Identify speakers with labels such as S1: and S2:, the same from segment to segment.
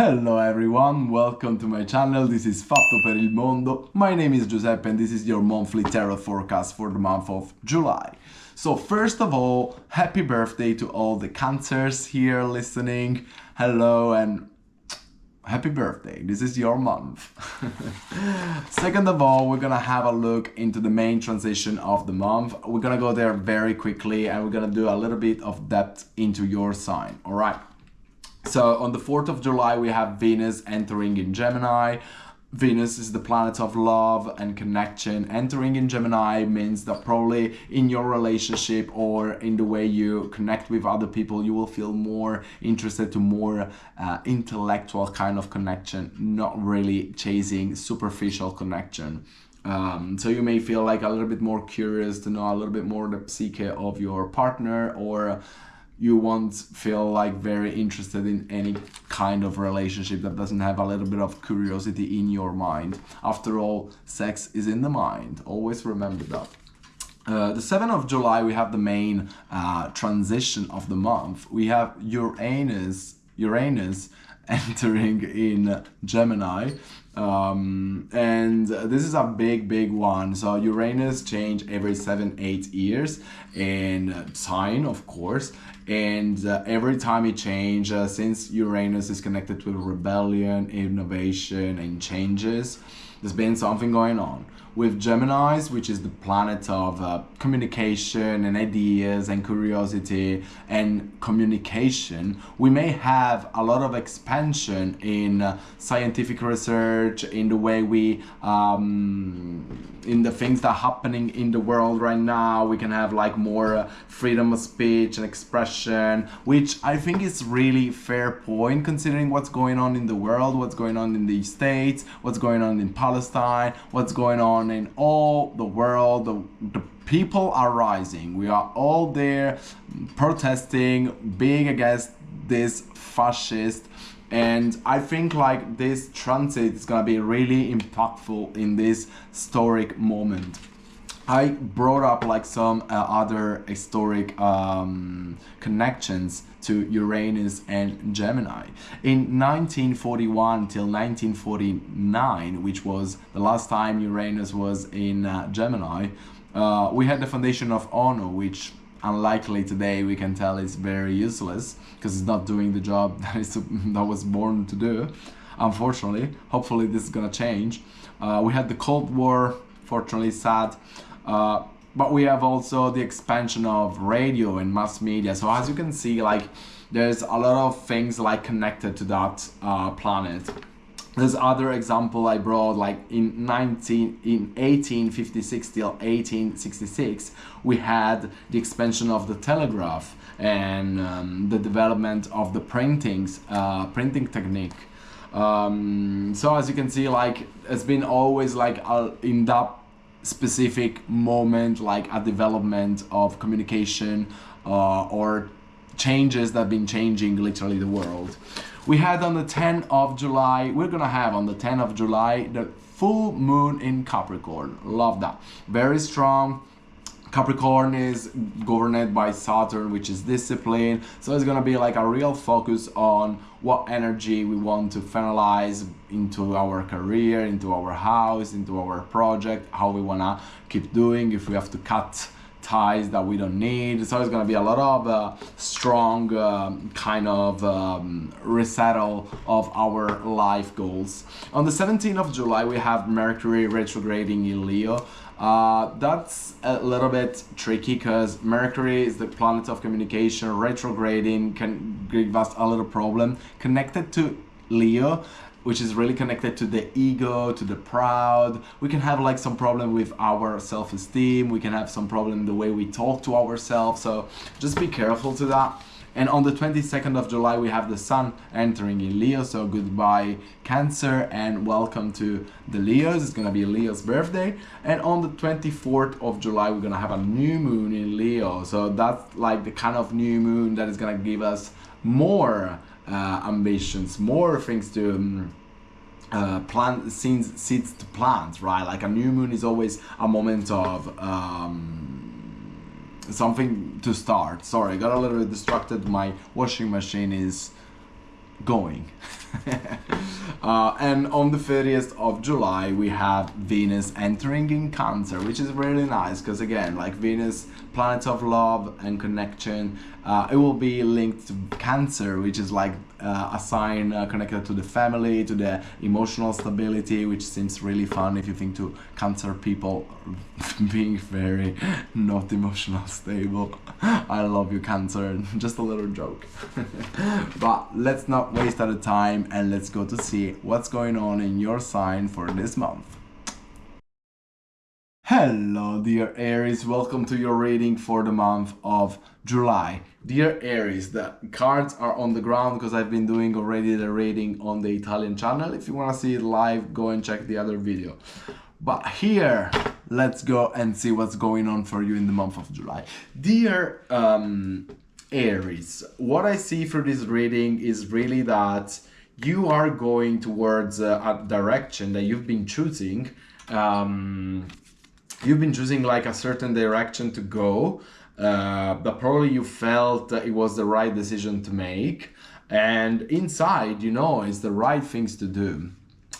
S1: Hello everyone, welcome to my channel. This is Fatto per il Mondo. My name is Giuseppe and this is your monthly tarot forecast for the month of July. So first of all, happy birthday to all the Cancers here listening. Hello and happy birthday, this is your month. Second of all, we're gonna have a look into the main transition of the month. We're gonna go there very quickly and we're gonna do a little bit of depth into your sign, all right? So on the 4th of July, we have Venus entering in Gemini. Venus is the planet of love and connection. Entering in Gemini means that probably in your relationship or in the way you connect with other people, you will feel more interested to more intellectual kind of connection, not really chasing superficial connection. So you may feel like a little bit more curious to know a little bit more the psyche of your partner, or you won't feel like very interested in any kind of relationship that doesn't have a little bit of curiosity in your mind. After all, sex is in the mind. Always remember that. The 7th of July, we have the main transition of the month. We have Uranus entering in Gemini. And this is a big one. So Uranus change every 7-8 years in sign, of course, and every time it changes, since Uranus is connected to rebellion, innovation and changes, there's been something going on. With Geminis, which is the planet of communication and ideas and curiosity and communication, we may have a lot of expansion in scientific research, in the way we, in the things that are happening in the world right now. We can have like more freedom of speech and expression, which I think is really fair point considering what's going on in the world, what's going on in the States, what's going on in Palestine, what's going on in all the world. The people are rising. We are all there protesting, being against this fascist. And I think like this transit is gonna be really impactful in this historic moment. I brought up like some other historic connections to Uranus and Gemini. In 1941 till 1949, which was the last time Uranus was in Gemini, we had the foundation of Ono, which unlikely today we can tell is very useless because it's not doing the job that was born to do, unfortunately. Hopefully this is gonna change. We had the Cold War, fortunately sad. But we have also the expansion of radio and mass media. So as you can see, like there's a lot of things like connected to that planet. There's other example I brought, like in 1856 till 1866, we had the expansion of the telegraph and the development of the printing technique. So as you can see, like it's been always like in that specific moment, like a development of communication or changes that have been changing literally the world. We had on the 10th of July, we're gonna have on the 10th of July the full moon in Capricorn. Love that. Very strong. Capricorn is governed by Saturn, which is discipline. So it's gonna be like a real focus on what energy we want to finalize into our career, into our house, into our project, how we wanna keep doing, if we have to cut ties that we don't need. So it's gonna be a lot of strong kind of resettle of our life goals. On the 17th of July, we have Mercury retrograding in Leo. That's a little bit tricky because Mercury is the planet of communication. Retrograding can give us a little problem connected to Leo, which is really connected to the ego, to the proud. We can have like some problem with our self-esteem. We can have some problem in the way we talk to ourselves. So just be careful to that. And on the 22nd of July, we have the Sun entering in Leo. So goodbye Cancer and welcome to the Leos. It's gonna be Leo's birthday. And on the 24th of July, we're gonna have a new moon in Leo. So that's like the kind of new moon that is gonna give us more ambitions, more things to plant, seeds to plant, right? Like a new moon is always a moment of something to start. Sorry, I got a little bit distracted. My washing machine is going. And on the 30th of July, we have Venus entering in Cancer, which is really nice because, again, like Venus, planet of love and connection, it will be linked to Cancer, which is like a sign connected to the family, to the emotional stability, which seems really fun if you think to Cancer people being very not emotional stable. I love you, Cancer. Just a little joke. But let's not waste our time and let's go to see what's going on in your sign for this month. Hello, dear Aries. Welcome to your reading for the month of July. Dear Aries, the cards are on the ground because I've been doing already the reading on the Italian channel. If you want to see it live, go and check the other video. But here, let's go and see what's going on for you in the month of July. Dear Aries, what I see for this reading is really that you are going towards a direction that you've been choosing. You've been choosing like a certain direction to go, but probably you felt that it was the right decision to make. And inside, you know, it's the right things to do.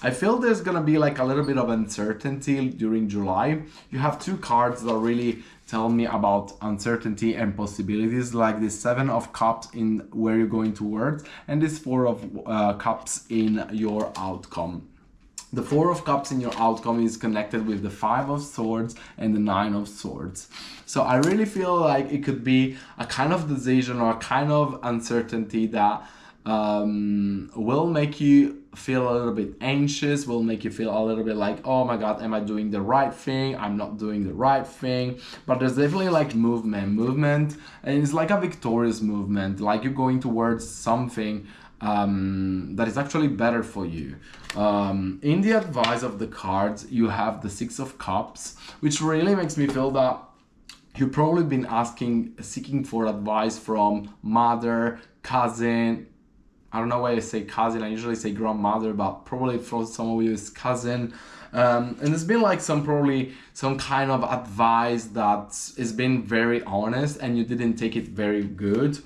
S1: I feel there's gonna be like a little bit of uncertainty during July. You have two cards that really tell me about uncertainty and possibilities, like this 7 of Cups in where you're going towards, and this 4 of Cups in your outcome. The 4 of Cups in your outcome is connected with the 5 of Swords and the 9 of Swords. So I really feel like it could be a kind of decision or a kind of uncertainty that will make you feel a little bit anxious, will make you feel a little bit like, oh my god, am I doing the right thing? I'm not doing the right thing. But there's definitely like movement, and it's like a victorious movement, like you're going towards something that is actually better for you. In the advice of the cards, you have the 6 of Cups, which really makes me feel that you've probably been seeking for advice from mother, cousin. I don't know why I say cousin, I usually say grandmother, but probably for some of you it's cousin. And there's been like probably some kind of advice that has been very honest and you didn't take it very good.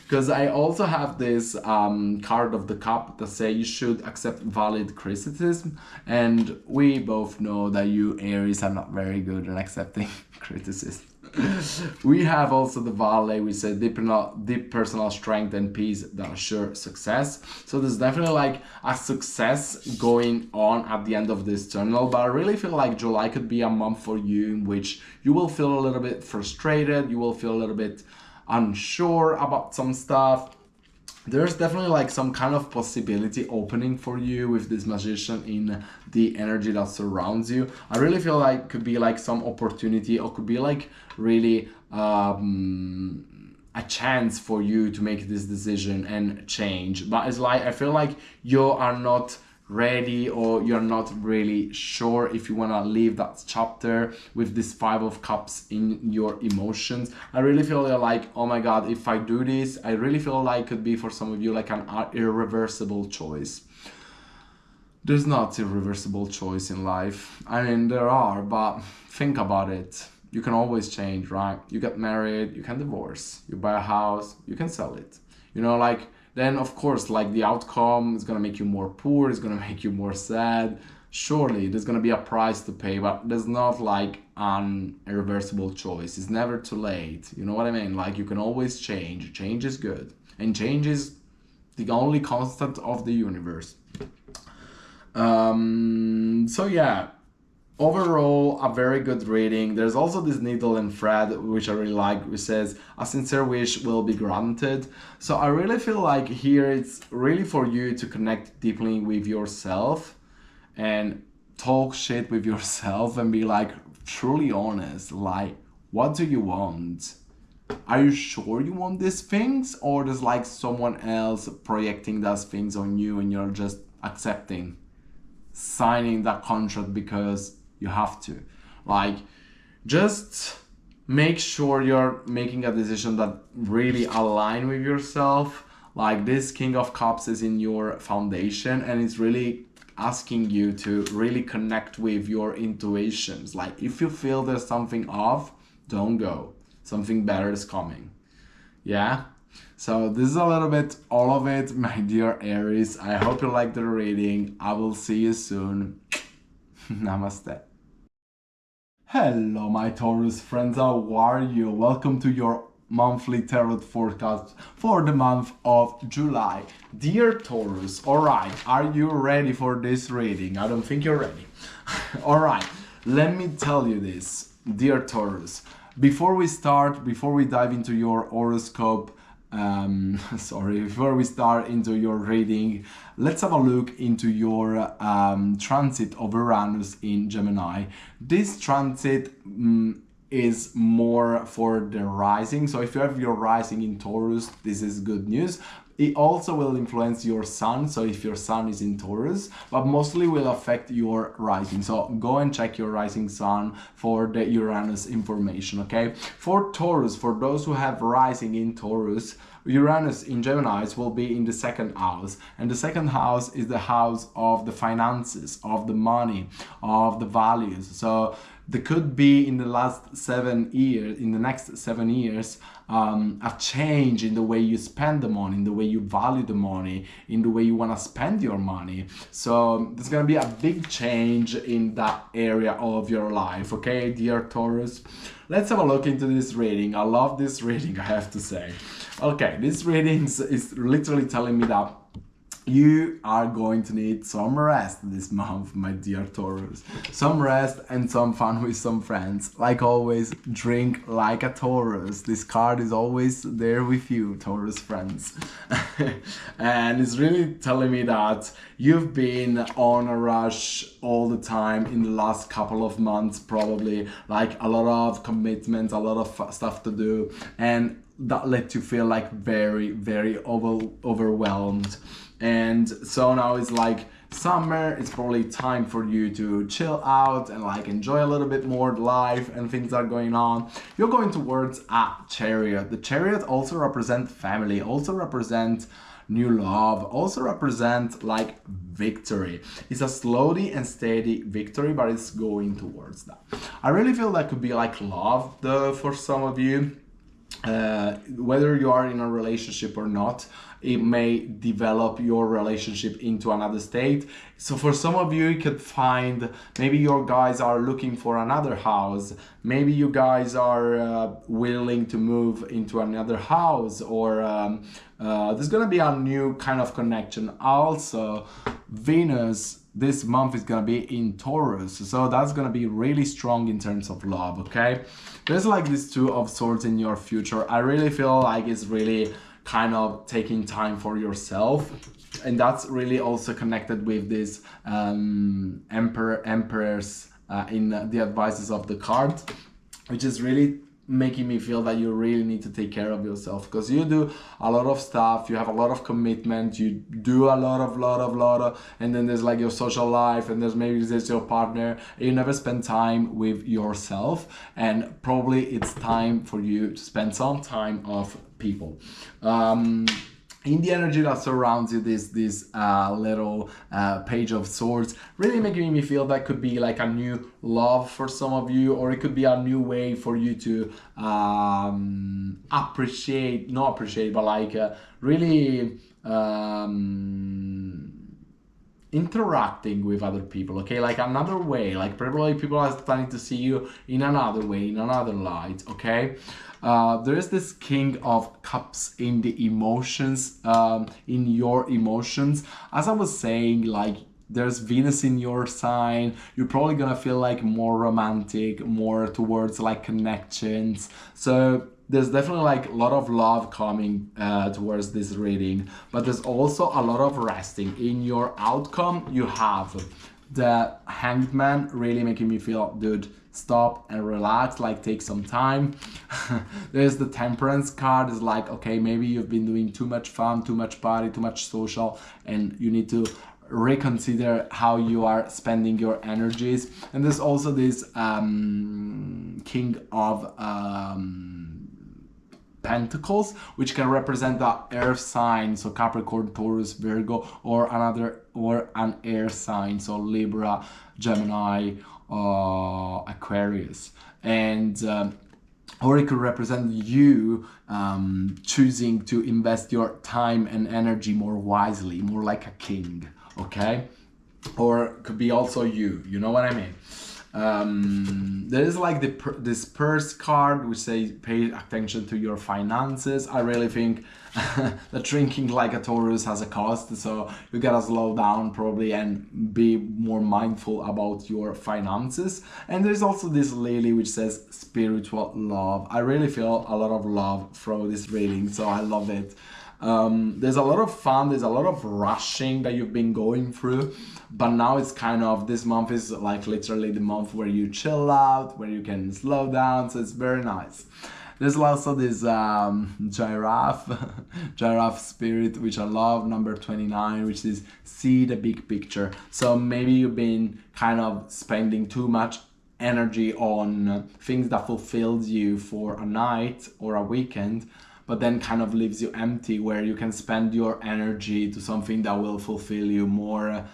S1: Because I also have this card of the Cup that say you should accept valid criticism. And we both know that you Aries are not very good at accepting criticism. We have also the Valet, we said deep personal strength and peace that assure success. So there's definitely like a success going on at the end of this tunnel, but I really feel like July could be a month for you in which you will feel a little bit frustrated, you will feel a little bit unsure about some stuff. There's definitely like some kind of possibility opening for you with this Magician in the energy that surrounds you. I really feel like could be like some opportunity, or could be like really a chance for you to make this decision and change. But it's like I feel like you are not ready, or you're not really sure if you want to leave that chapter with this 5 of Cups in your emotions. I really feel like, oh my god, if I do this, I really feel like it could be for some of you like an irreversible choice. There's not irreversible choice in life. I mean, there are, but think about it. You can always change, right? You get married, you can divorce, you buy a house, you can sell it. You know, like, then of course, like the outcome is gonna make you more poor, it's gonna make you more sad. Surely there's gonna be a price to pay, but there's not like an irreversible choice. It's never too late. You know what I mean? Like you can always change. Change is good, and change is the only constant of the universe. So yeah. Overall, a very good reading. There's also this needle and thread, which I really like, which says, a sincere wish will be granted. So I really feel like here it's really for you to connect deeply with yourself and talk shit with yourself and be like truly honest. Like, what do you want? Are you sure you want these things? Or there's like someone else projecting those things on you and you're just accepting, signing that contract because you have to. Like, just make sure you're making a decision that really align with yourself. Like this King of Cups is in your foundation and it's really asking you to really connect with your intuitions. Like if you feel there's something off, don't go. Something better is coming. Yeah? So this is a little bit all of it, my dear Aries. I hope you like the reading. I will see you soon. Namaste. Hello, my Taurus friends. How are you? Welcome to your monthly tarot forecast for the month of July. Dear Taurus, alright, are you ready for this reading? I don't think you're ready. Alright, let me tell you this, dear Taurus. Before we dive into your horoscope, before we start into your reading, let's have a look into your transit of Uranus in Gemini. This transit is more for the rising, so if you have your rising in Taurus, this is good news. It also will influence your sun, so if your sun is in Taurus, but mostly will affect your rising. So go and check your rising sun for the Uranus information, okay? For Taurus, for those who have rising in Taurus, Uranus in Gemini will be in the second house, and the second house is the house of the finances, of the money, of the values. So there could be in the next 7 years, a change in the way you spend the money, in the way you value the money, in the way you want to spend your money. So there's going to be a big change in that area of your life, okay, dear Taurus? Let's have a look into this reading. I love this reading, I have to say. Okay, this reading is literally telling me that you are going to need some rest this month, my dear Taurus. Some rest and some fun with some friends. Like always, drink like a Taurus. This card is always there with you, Taurus friends. And it's really telling me that you've been on a rush all the time in the last couple of months, probably. Like a lot of commitments, a lot of stuff to do. And that let you feel like very, very overwhelmed. And so now it's like summer, it's probably time for you to chill out and like enjoy a little bit more life and things are going on. You're going towards a Chariot. The Chariot also represents family, also represents new love, also represent like victory. It's a slowly and steady victory, but it's going towards that. I really feel that could be like love for some of you. Whether you are in a relationship or not, it may develop your relationship into another state. So for some of you, you could find maybe your guys are looking for another house. Maybe you guys are willing to move into another house, or there's gonna be a new kind of connection. Also, Venus this month is gonna be in Taurus, so that's gonna be really strong in terms of love, okay? There's like this Two of Swords in your future. I really feel like it's really kind of taking time for yourself, and that's really also connected with this emperors in the advices of the card, which is really making me feel that you really need to take care of yourself, because you do a lot of stuff, you have a lot of commitment, you do a lot of, and then there's like your social life, and there's your partner, and you never spend time with yourself, and probably it's time for you to spend some time off people. In the energy that surrounds you, this little Page of Swords, really making me feel that could be like a new love for some of you, or it could be a new way for you to but like really interacting with other people, okay? Like another way, like probably people are starting to see you in another way, in another light, okay? There is this King of Cups in the emotions, in your emotions. As I was saying, like there's Venus in your sign, you're probably gonna feel like more romantic, more towards like connections. So there's definitely like a lot of love coming towards this reading, but there's also a lot of resting. In your outcome, you have the Hanged Man, really making me feel, dude, stop and relax, like take some time. There's the Temperance card, is like, okay, maybe you've been doing too much fun, too much party, too much social, and you need to reconsider how you are spending your energies. And there's also this King of Pentacles, which can represent the earth sign, so Capricorn, Taurus, Virgo, or an air sign, so Libra, Gemini, Aquarius. And or it could represent you choosing to invest your time and energy more wisely, more like a king, okay? Or it could be also you know what I mean? There is like this purse card which says pay attention to your finances. I really think that drinking like a Taurus has a cost, so you gotta slow down probably and be more mindful about your finances. And there's also this lily which says spiritual love. I really feel a lot of love through this reading, so I love it. There's a lot of fun, there's a lot of rushing that you've been going through, but now it's kind of, this month is like literally the month where you chill out, where you can slow down, so it's very nice. There's also this giraffe spirit, which I love, number 29, which is see the big picture. So maybe you've been kind of spending too much energy on things that fulfills you for a night or a weekend, but then kind of leaves you empty, where you can spend your energy to something that will fulfill you more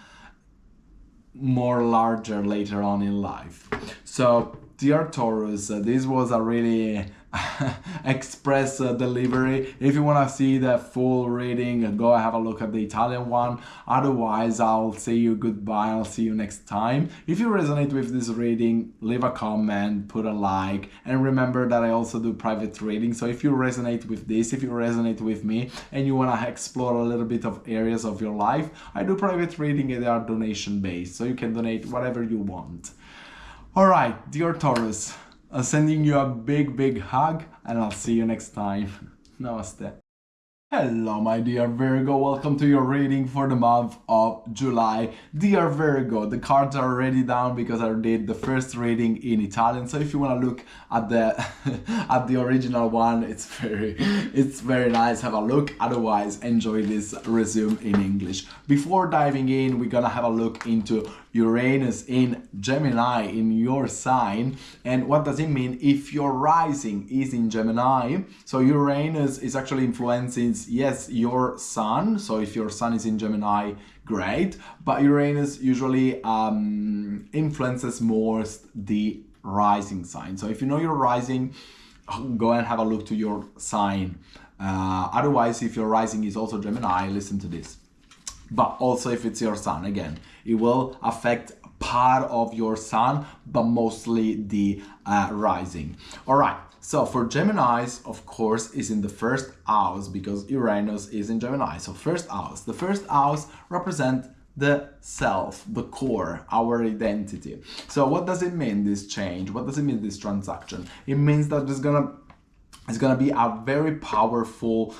S1: larger later on in life. So dear Taurus, this was a really express delivery. If you want to see the full reading, go have a look at the Italian one. Otherwise, I'll say you goodbye. I'll see you next time. If you resonate with this reading, leave a comment, put a like, and remember that I also do private readings. So if you resonate with this, if you resonate with me, and you want to explore a little bit of areas of your life, I do private reading and they are donation based, so you can donate whatever you want. All right, dear Taurus, I'm sending you a big hug, and I'll see you next time. Namaste. Hello my dear Virgo, welcome to your reading for the month of July. Dear Virgo, the cards are already down because I did the first reading in Italian, so if you want to look at the at the original one, it's very nice, have a look. Otherwise, enjoy this resume in English. Before diving in, we're gonna have a look into Uranus in Gemini, in your sign. And what does it mean if your rising is in Gemini? So Uranus is actually influencing, yes, your sun. So if your sun is in Gemini, great. But Uranus usually influences more the rising sign. So if you know your rising, go and have a look to your sign. Otherwise, if your rising is also Gemini, listen to this. But also if it's your sun, again, it will affect part of your sun, but mostly the rising. All right, so for Geminis, of course, is in the first house because Uranus is in Gemini. So first house, the first house represents the self, the core, our identity. So what does it mean, this change? What does it mean, this transaction? It means that it's gonna be a very powerful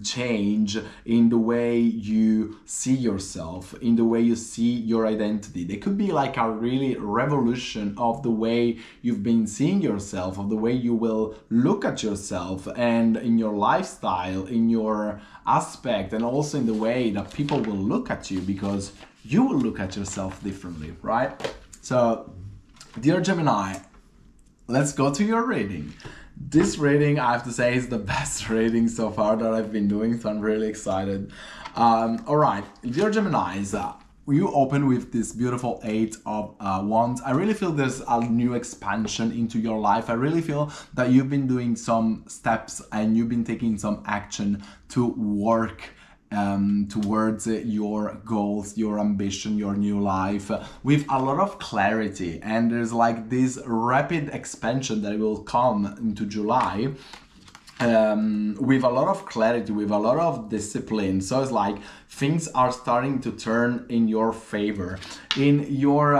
S1: change in the way you see yourself, in the way you see your identity. There could be like a really revolution of the way you've been seeing yourself, of the way you will look at yourself, and in your lifestyle, in your aspect, and also in the way that people will look at you, because you will look at yourself differently, right? So, dear Gemini, let's go to your reading. This reading, I have to say, is the best reading so far that I've been doing, so I'm really excited. All right, dear Geminis, you open with this beautiful Eight of Wands. I really feel there's a new expansion into your life. I really feel that you've been doing some steps and you've been taking some action to work towards your goals, your ambition, your new life with a lot of clarity. And there's like this rapid expansion that will come into July with a lot of clarity, with a lot of discipline. So it's like things are starting to turn in your favor. In your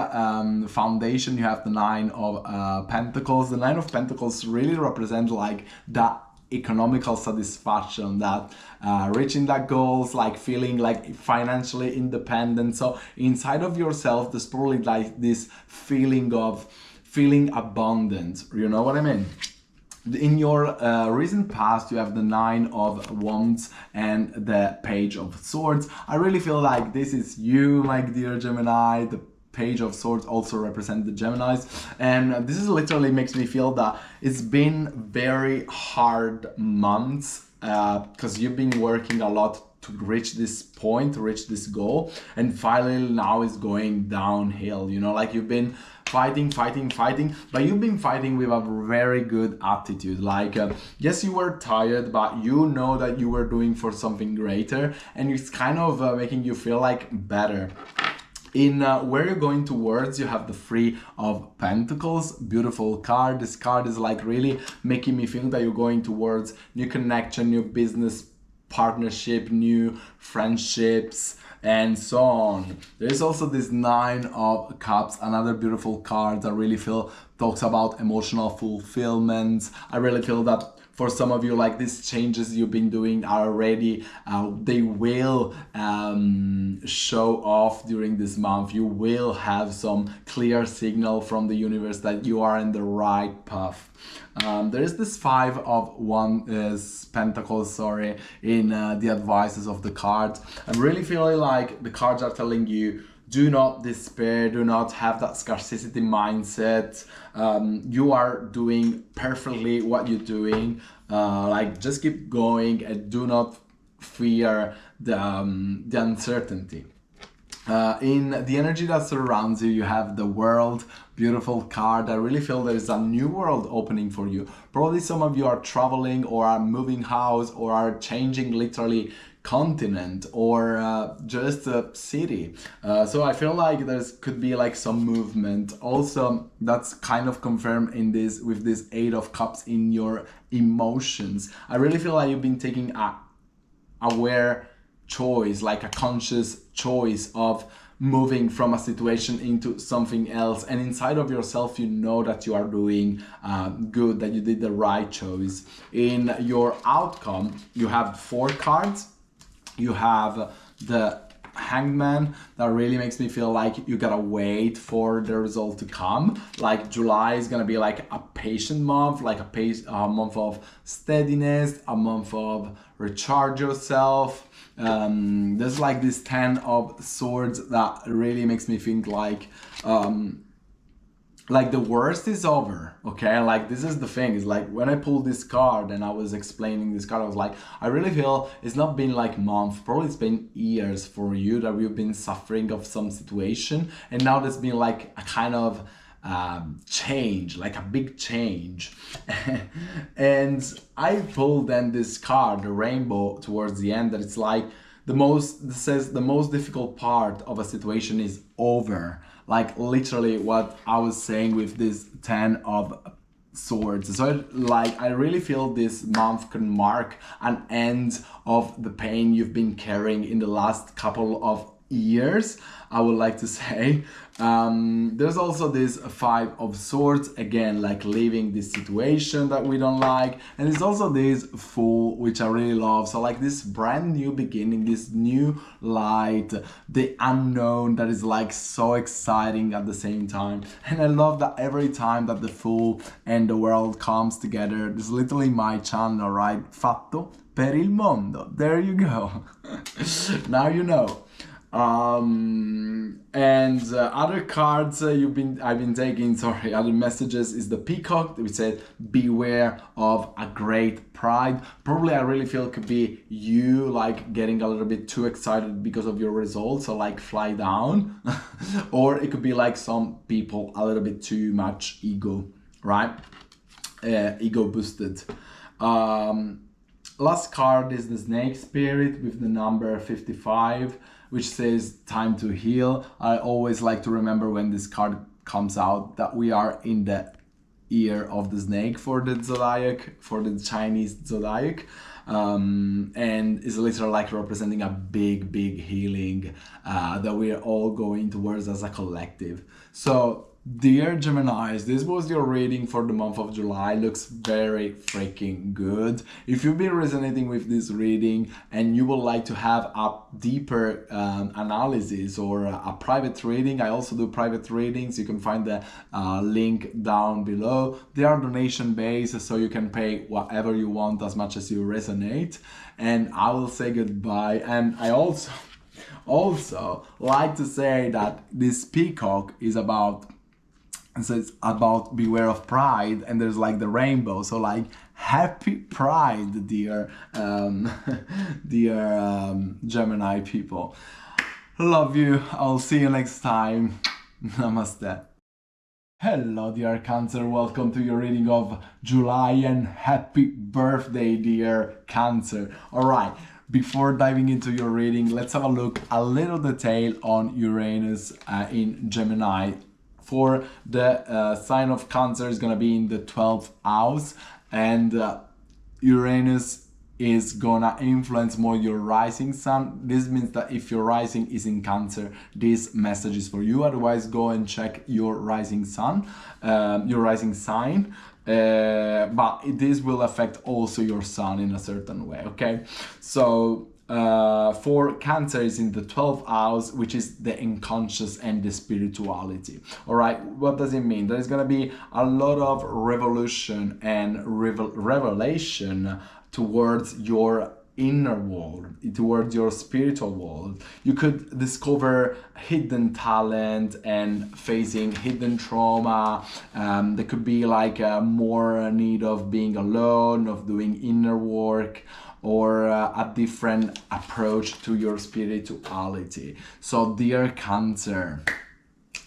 S1: foundation, you have the Nine of Pentacles. The Nine of Pentacles really represent like that economical satisfaction, that reaching that goals, like feeling like financially independent. So inside of yourself, there's probably like this feeling of feeling abundant. You know what I mean? In your recent past, you have the Nine of Wands and the Page of Swords. I really feel like this is you, my dear Gemini. The Page of Swords also represent the Geminis, and this is literally makes me feel that it's been very hard months because you've been working a lot to reach this point, to reach this goal, and finally now it's going downhill. You know, like you've been fighting, but you've been fighting with a very good attitude. Like, yes, you were tired, but you know that you were doing for something greater, and it's kind of making you feel like better. In where you're going towards, you have the Three of Pentacles, beautiful card. This card is like really making me feel that you're going towards new connection, new business partnership, new friendships, and so on. There's also this Nine of Cups, another beautiful card that really talks about emotional fulfillment. I really feel that for some of you, like, these changes you've been doing are already, they will show off during this month. You will have some clear signal from the universe that you are in the right path. There is this Five of Pentacles, in the advices of the cards. I'm really feeling like the cards are telling you, do not despair, do not have that scarcity mindset. You are doing perfectly what you're doing. Like, just keep going and do not fear the uncertainty. In the energy that surrounds you, you have the World, beautiful card. I really feel there is a new world opening for you. Probably some of you are traveling or are moving house or are changing literally continent or just a city. So I feel like there could be like some movement. Also, that's kind of confirmed in this with this Eight of Cups in your emotions. I really feel like you've been taking a aware choice, like a conscious choice of moving from a situation into something else, and inside of yourself you know that you are doing good, that you did the right choice. In your outcome, you have 4 cards. You have the Hangman, that really makes me feel like you gotta wait for the result to come. Like, July is gonna be like a patient month, like a month of steadiness, a month of recharge yourself. There's like this 10 of Swords that really makes me think like the worst is over, okay? Like, this is the thing, is like, when I pulled this card and I was explaining this card, I was like, I really feel it's not been like months, probably it's been years for you that we've been suffering of some situation, and now there's been like a kind of change, like a big change. And I pulled then this card, the Rainbow, towards the end, that it's like it says the most difficult part of a situation is over. Like, literally what I was saying with this 10 of Swords. So I really feel this month can mark an end of the pain you've been carrying in the last couple of years, I would like to say. There's also this 5 of Swords, again, like leaving this situation that we don't like, and there's also this Fool, which I really love. So like this brand new beginning, this new light, the unknown, that is like so exciting at the same time. And I love that every time that the Fool and the World comes together, this is literally my channel, right? Fatto per il mondo. There you go. Now you know. And other cards I've been taking, other messages, is the Peacock, which said beware of a great pride. Probably I really feel it could be you like getting a little bit too excited because of your results, so like fly down. Or it could be like some people a little bit too much ego, right? Ego boosted. Last card is the Snake Spirit with the number 55, which says time to heal. I always like to remember when this card comes out that we are in the year of the snake for the Zodiac, for the Chinese Zodiac. And is literally like representing a big healing that we are all going towards as a collective. So, dear Geminis, this was your reading for the month of July. Looks very freaking good. If you've been resonating with this reading and you would like to have a deeper analysis or a private reading, I also do private readings. You can find the link down below. They are donation based, so you can pay whatever you want as much as you resonate. And I will say goodbye. And I also like to say that this Peacock is about, so it's about beware of pride, and there's like the rainbow, so like happy pride, dear Gemini people. Love you. I'll see you next time. Namaste. Hello dear Cancer, welcome to your reading of July and happy birthday dear Cancer. Alright, before diving into your reading, let's have a look a little detail on Uranus in Gemini. For the sign of Cancer is gonna be in the 12th house, and Uranus is gonna influence more your rising sun. This means that if your rising is in Cancer, this message is for you. Otherwise, go and check your rising sun, your rising sign. But this will affect also your sun in a certain way, okay? So for Cancer is in the 12th house, which is the unconscious and the spirituality. All right, what does it mean? There's gonna be a lot of revolution and revelation towards your inner world, towards your spiritual world. You could discover hidden talent and facing hidden trauma. There could be like a more need of being alone, of doing inner work, or a different approach to your spirituality. So dear Cancer,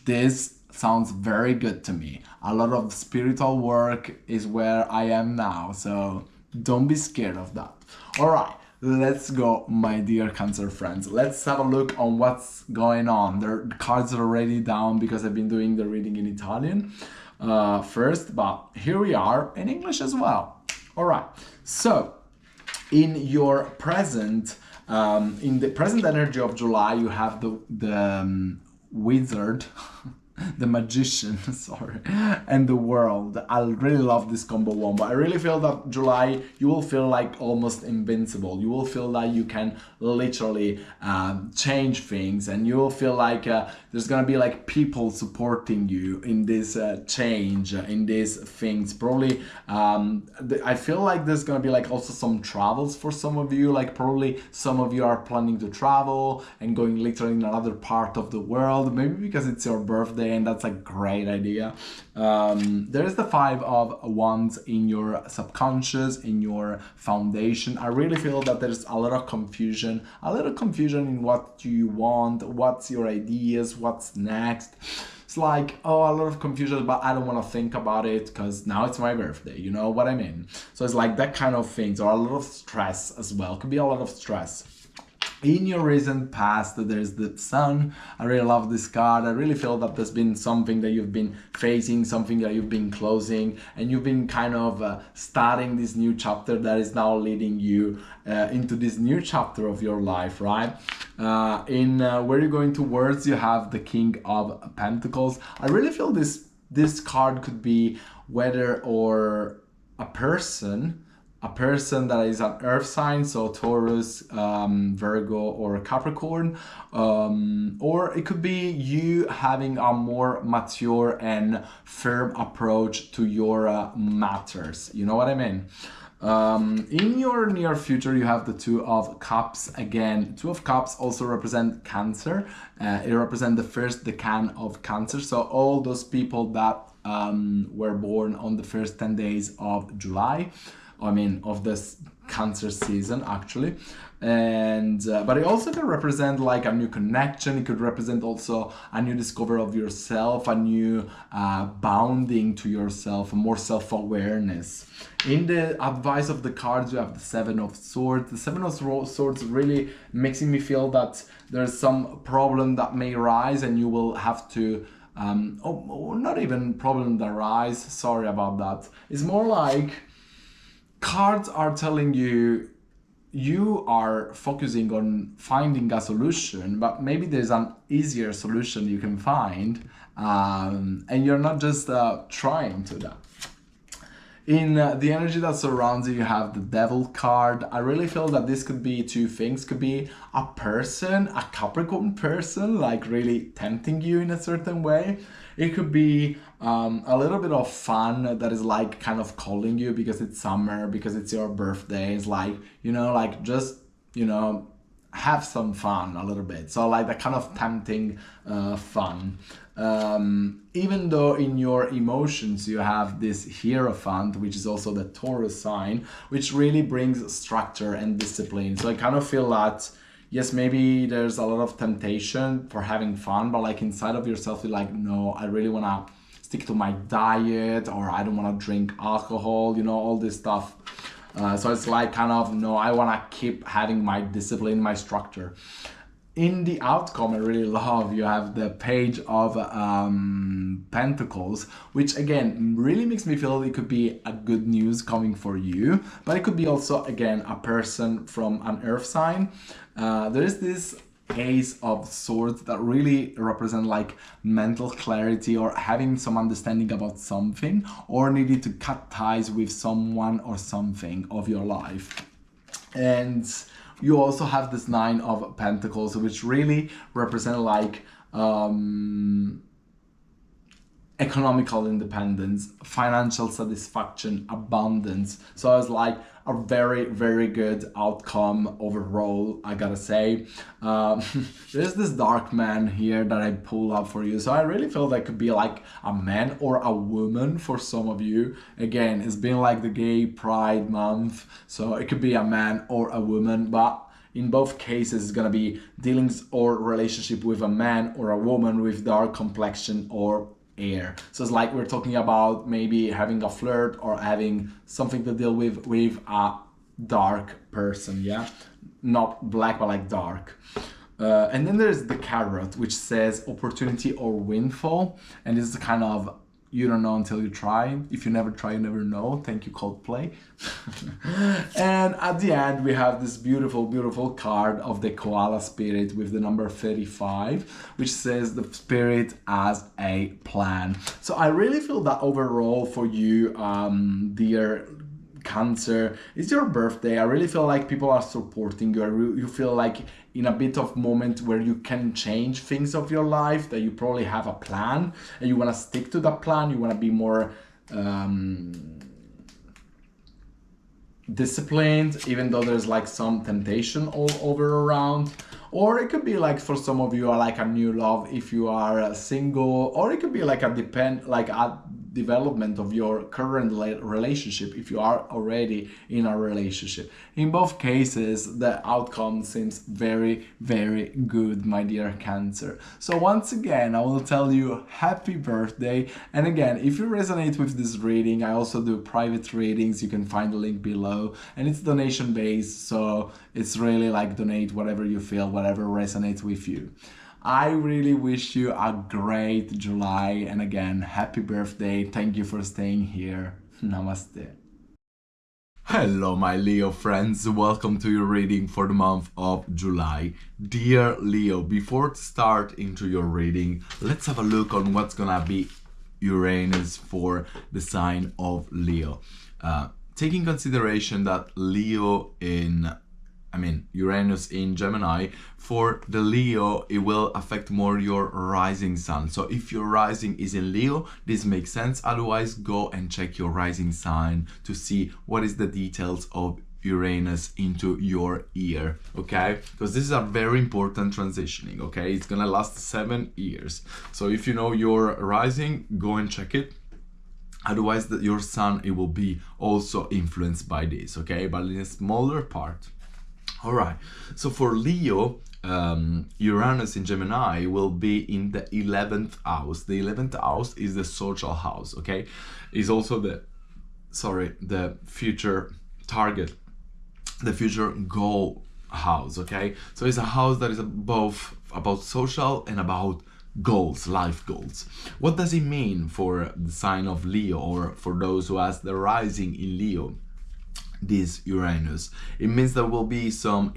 S1: this sounds very good to me. A lot of spiritual work is where I am now, so don't be scared of that. All right, let's go, my dear Cancer friends. Let's have a look on what's going on. The cards are already down because I've been doing the reading in Italian first, but here we are in English as well. All right, so in your present, in the present energy of July, you have the wizard, the magician, sorry, and the world. I really love this combo one, but I really feel that July, you will feel like almost invincible. You will feel that you can literally change things, and you will feel like there's gonna be like people supporting you in this change, in these things. Probably, I feel like there's gonna be like also some travels for some of you. Like probably some of you are planning to travel and going literally in another part of the world, maybe because it's your birthday, and that's a great idea. There's the 5 of Wands in your subconscious, in your foundation. I really feel that there's a lot of confusion, in what you want, what's your ideas, what's next. It's like, oh, a lot of confusion, but I don't want to think about it because now it's my birthday, you know what I mean? So it's like that kind of things, or a lot of stress as well. Could be a lot of stress. In your recent past, there's the Sun. I really love this card. I really feel that there's been something that you've been facing, something that you've been closing, and you've been kind of starting this new chapter that is now leading you into this new chapter of your life, right? In where you're going towards, you have the King of Pentacles. I really feel this card could be whether or a person that is an earth sign, so Taurus, Virgo, or Capricorn, or it could be you having a more mature and firm approach to your matters. You know what I mean? In your near future, you have the 2 of Cups. Again, 2 of Cups also represent Cancer. It represents the first decan of Cancer. So all those people that were born on the first 10 days of July, I mean, of this Cancer season, actually. And but it also can represent like a new connection. It could represent also a new discovery of yourself, a new bounding to yourself, more self-awareness. In the advice of the cards, you have the 7 of Swords. The 7 of Swords really making me feel that there's some problem that may rise, and you will have to not even problem that rise, sorry about that. It's more like cards are telling you you are focusing on finding a solution, but maybe there's an easier solution you can find, and you're not just trying to that. In the energy that surrounds you, you have the Devil card. I really feel that this could be 2 things. Could be a person, a Capricorn person, like really tempting you in a certain way. It could be a little bit of fun that is like kind of calling you because it's summer, because it's your birthday. It's like, you know, like just, you know, have some fun a little bit. So like that kind of tempting fun. Even though in your emotions you have this Hierophant, which is also the Taurus sign, which really brings structure and discipline. So I kind of feel that, yes, maybe there's a lot of temptation for having fun, but like inside of yourself, you're like, no, I really want to stick to my diet, or I don't want to drink alcohol, you know, all this stuff. So it's like kind of, no, I want to keep having my discipline, my structure. In the outcome, I really love, you have the Page of Pentacles, which again really makes me feel it could be a good news coming for you, but it could be also, again, a person from an earth sign. There is this Ace of Swords that really represent like mental clarity, or having some understanding about something, or needing to cut ties with someone or something of your life. And you also have this Nine of Pentacles, which really represent like economical independence, financial satisfaction, abundance. So it's like a very, very good outcome overall, I gotta say. There's this dark man here that I pull up for you. So I really feel that could be like a man or a woman for some of you. Again, it's been like the gay pride month, so it could be a man or a woman, but in both cases, it's gonna be dealings or relationship with a man or a woman with dark complexion or air. So it's like we're talking about maybe having a flirt or having something to deal with a dark person, yeah? Not black, but like dark. And then there's the Carrot, which says opportunity or windfall. And this is kind of, you don't know until you try. If you never try, you never know. Thank you, Coldplay. And at the end, we have this beautiful, beautiful card of the Koala Spirit with the number 35, which says the spirit as a plan. So I really feel that overall for you, dear Cancer, it's your birthday. I really feel like people are supporting you. You feel like in a bit of moment where you can change things of your life, that you probably have a plan and you want to stick to that plan. You want to be more disciplined, even though there's like some temptation all over around. Or it could be like for some of you are like a new love if you are single, or it could be like a development of your current relationship if you are already in a relationship. In both cases, the outcome seems very, very good, my dear Cancer. So once again, I will tell you happy birthday. And again, if you resonate with this reading, I also do private readings. You can find the link below, and it's donation based, so it's really like donate whatever you feel, whatever resonates with you. I really wish you a great July, and again, happy birthday. Thank you for staying here. Namaste. Hello, my Leo friends. Welcome to your reading for the month of July. Dear Leo, before to start into your reading, let's have a look on what's gonna be Uranus for the sign of Leo. Taking consideration that Uranus in Gemini, for the Leo, it will affect more your rising sign. So if your rising is in Leo, this makes sense. Otherwise, go and check your rising sign to see what is the details of Uranus into your year, okay? Because this is a very important transitioning, okay? It's gonna last 7 years. So if you know your rising, go and check it. Otherwise, your sun, it will be also influenced by this, okay? But in a smaller part. All right, so for Leo, Uranus in Gemini will be in the 11th house. The 11th house is the social house, okay? Is also the future target, the future goal house, okay? So it's a house that is both about social and about goals, life goals. What does it mean for the sign of Leo, or for those who has the rising in Leo? This Uranus, it means there will be some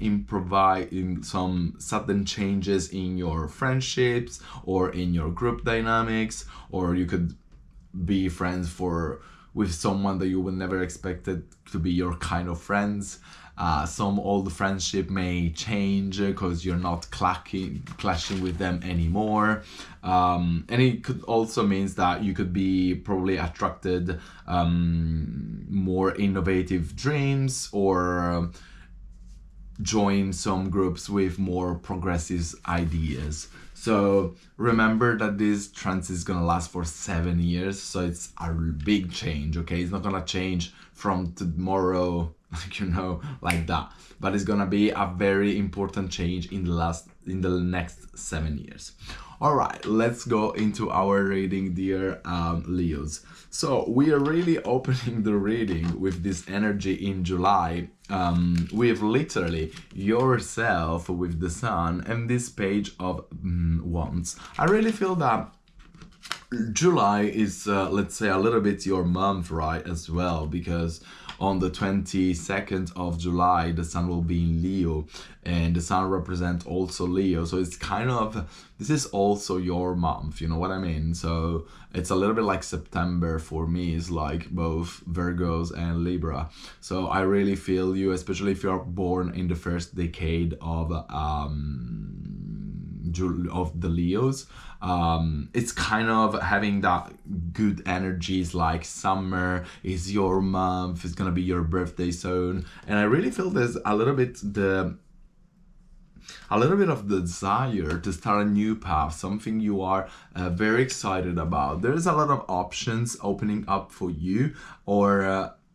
S1: some sudden changes in your friendships or in your group dynamics, or you could be friends with someone that you would never expected to be your kind of friends. Some old friendship may change because you're not clashing with them anymore. And it could also means that you could be probably attracted more innovative dreams, or join some groups with more progressive ideas. So remember that this transit is gonna last for 7 years, so it's a big change, okay? It's not gonna change from tomorrow, like that, but it's gonna be a very important change in the next 7 years. All right, let's go into our reading, dear Leos. So we are really opening the reading with this energy in July, with literally yourself with the sun and this page of wands. I really feel that July is, let's say, a little bit your month, right, as well, because on the 22nd of July, the sun will be in Leo, and the sun represents also Leo. So it's kind of, this is also your month, you know what I mean? So it's a little bit like September for me, is like both Virgos and Libra. So I really feel you, especially if you're born in the first decade of the Leos. It's kind of having that good energies, like summer is your month, it's gonna be your birthday soon, and I really feel there's a little bit of the desire to start a new path, something you are very excited about. There's a lot of options opening up for you, or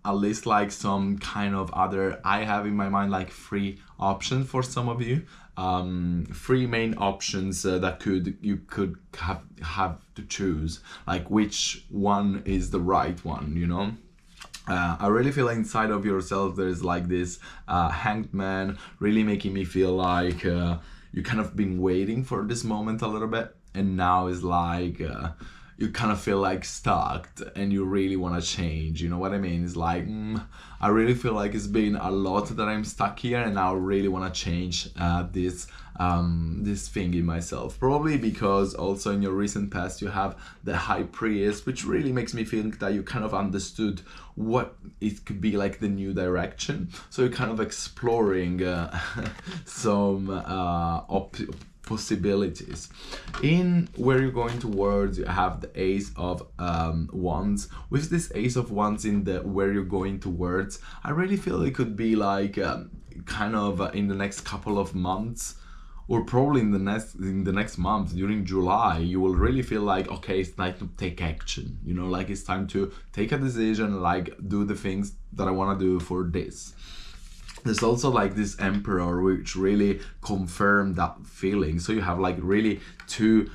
S1: at least like some kind of other, I have in my mind like 3 options for some of you. 3 main options that you could have to choose, like which one is the right one, you know. I really feel inside of yourself there's like this hanged man, really making me feel like you kind of been waiting for this moment a little bit, and now is like you kind of feel like stuck and you really want to change, you know what I mean? It's like I really feel like it's been a lot that I'm stuck here, and now I really want to change this thing in myself. Probably because also in your recent past you have the High Priest, which really makes me think that you kind of understood what it could be like the new direction. So you're kind of exploring some possibilities. In where you're going towards, you have the Ace of Wands. With this Ace of Wands in the where you're going towards, I really feel it could be like kind of in the next couple of months, or probably in the next month, during July, you will really feel like, okay, it's time to take action, you know, like it's time to take a decision, like do the things that I want to do for this. There's also like this Emperor, which really confirmed that feeling. So you have like really 2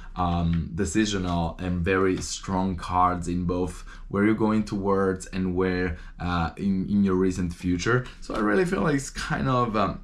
S1: decisional and very strong cards in both where you're going towards and where in your recent future. So I really feel like it's kind of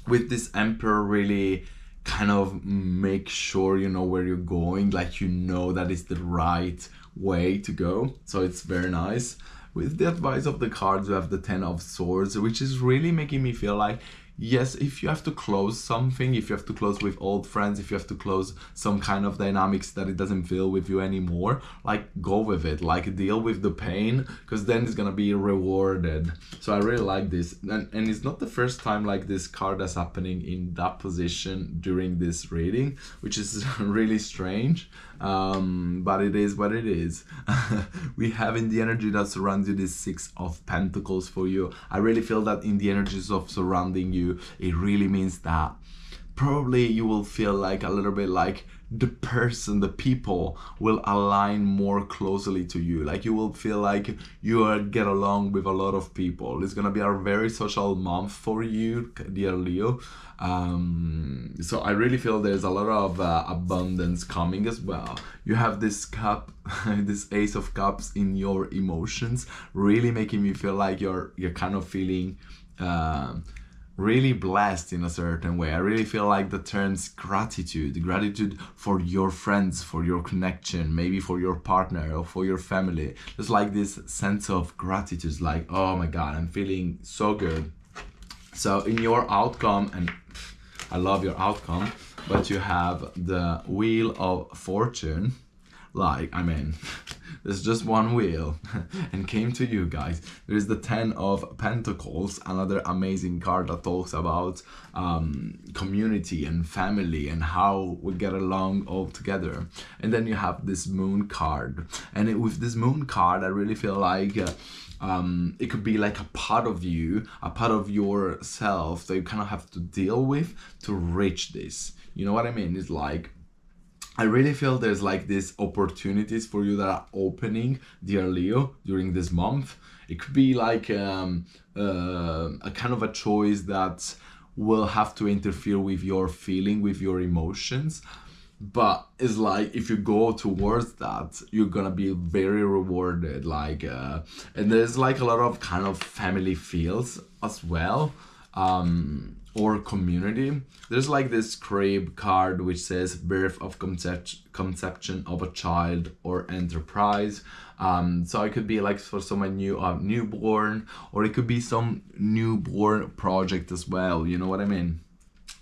S1: with this Emperor, really kind of make sure you know where you're going, like you know that is the right way to go. So it's very nice. With the advice of the cards, you have the 10 of Swords, which is really making me feel like, yes, if you have to close something, if you have to close with old friends, if you have to close some kind of dynamics that it doesn't feel with you anymore, like go with it, like deal with the pain, because then it's gonna be rewarded. So I really like this, and it's not the first time like this card is happening in that position during this reading, which is really strange, but it is what it is. We have in the energy that surrounds you this 6 of Pentacles for you. I really feel that in the energies of surrounding you, it really means that probably you will feel like a little bit like the people will align more closely to you. Like you will feel like you get along with a lot of people. It's gonna be a very social month for you, dear Leo. So I really feel there's a lot of abundance coming as well. You have this cup, this Ace of Cups in your emotions, really making me feel like you're kind of feeling really blessed in a certain way. I really feel like the terms gratitude for your friends, for your connection, maybe for your partner or for your family. There's like this sense of gratitude, like, oh my God, I'm feeling so good. So in your outcome, and I love your outcome, but you have the Wheel of Fortune. Like, I mean, there's just one wheel and came to you guys. There is the 10 of Pentacles, another amazing card that talks about community and family and how we get along all together. And then you have this Moon card. And with this Moon card, I really feel like it could be like a part of you, a part of yourself that you kind of have to deal with to reach this. You know what I mean? It's like, I really feel there's like these opportunities for you that are opening, dear Leo, during this month. It could be like a kind of a choice that will have to interfere with your feeling, with your emotions. but it's like if you go towards that, you're gonna be very rewarded, like and there's like a lot of kind of family feels as well, or community. There's like this crib card which says birth of conception of a child or enterprise. So it could be like for someone newborn, or it could be some newborn project as well, you know what I mean?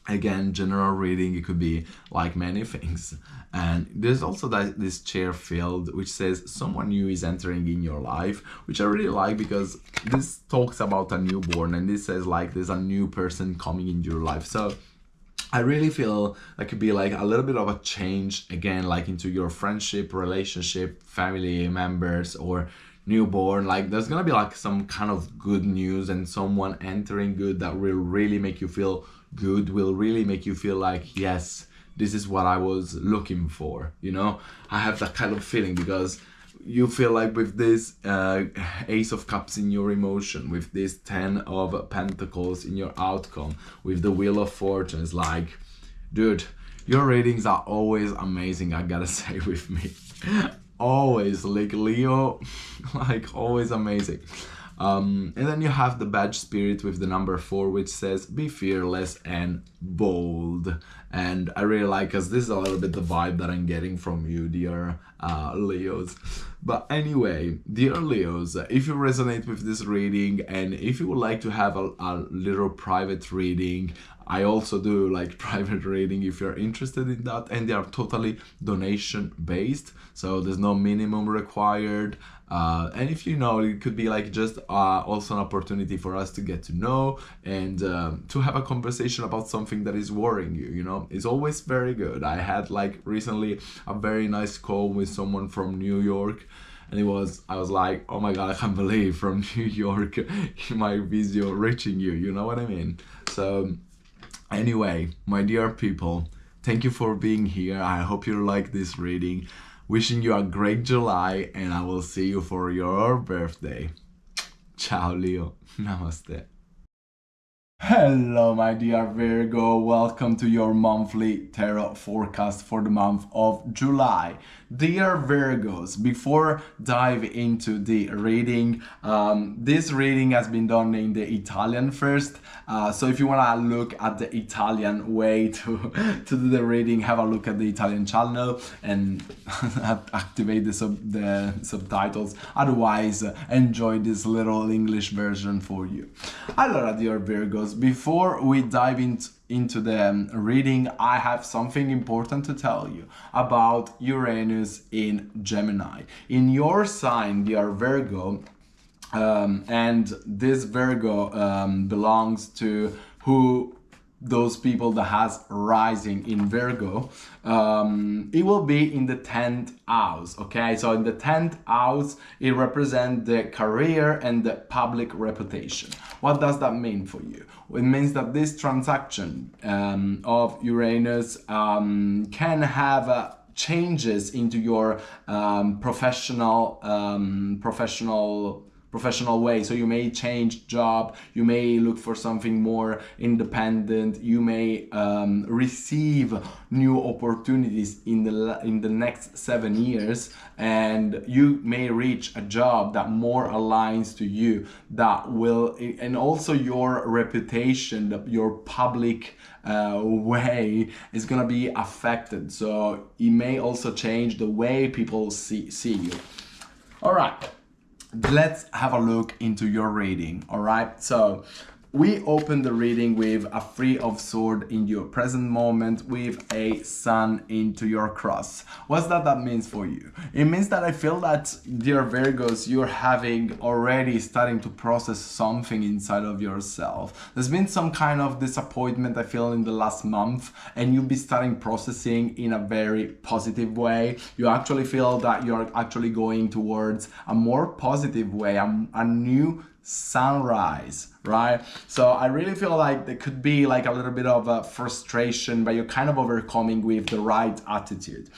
S1: Again, general reading, it could be like many things. And there's also this chair field which says someone new is entering in your life, which I really like because this talks about a newborn, and this says like there's a new person coming into your life. So I really feel that could be like a little bit of a change, again, like into your friendship, relationship, family members, or newborn. Like there's gonna be like some kind of good news and someone entering good that will really make you feel good, will really make you feel like, yes, this is what I was looking for, you know? I have that kind of feeling because you feel like with this Ace of Cups in your emotion, with this 10 of Pentacles in your outcome, with the Wheel of Fortune, it's like, dude, your readings are always amazing, I gotta say, with me. Always, like Leo, like always amazing. And then you have the badge spirit with the number 4, which says be fearless and bold. And I really like, because this is a little bit the vibe that I'm getting from you, dear Leos. But anyway, dear Leos, if you resonate with this reading, and if you would like to have a little private reading, I also do like private reading if you're interested in that, and they are totally donation based, so there's no minimum required. And if you know, it could be like just also an opportunity for us to get to know and to have a conversation about something that is worrying you, you know? It's always very good. I had like recently a very nice call with someone from New York, and I was like, oh my god, I can't believe from New York my video reaching you, you know what I mean? So anyway, my dear people, thank you for being here. I hope you like this reading. Wishing you a great July, and I will see you for your birthday. Ciao, Leo. Namaste. Hello, my dear Virgo. Welcome to your monthly tarot forecast for the month of July. Dear Virgos, before dive into the reading, this reading has been done in the Italian first. So if you want to look at the Italian way to do the reading, have a look at the Italian channel and activate the subtitles. Otherwise, enjoy this little English version for you. Allora, dear Virgos, before we dive into the reading, I have something important to tell you about Uranus in Gemini. In your sign, dear Virgo, and this Virgo belongs to those people that has rising in Virgo. It will be in the 10th house, okay? So in the 10th house, it represents the career and the public reputation. What does that mean for you? It means that this transaction of Uranus can have changes into your professional way. So you may change job, you may look for something more independent, you may receive new opportunities in the next 7 years, and you may reach a job that more aligns to you, that will, and also your reputation, your public way is gonna be affected. So it may also change the way people see you. All right. Let's have a look into your reading, all right? So we open the reading with a 3 of Swords in your present moment, with a Sun into your cross. What's that means for you? It means that I feel that, dear Virgos, you're already starting to process something inside of yourself. There's been some kind of disappointment, I feel, in the last month, and you'll be starting processing in a very positive way. You actually feel that you're actually going towards a more positive way, a new sunrise, right? So I really feel like there could be like a little bit of a frustration, but you're kind of overcoming with the right attitude.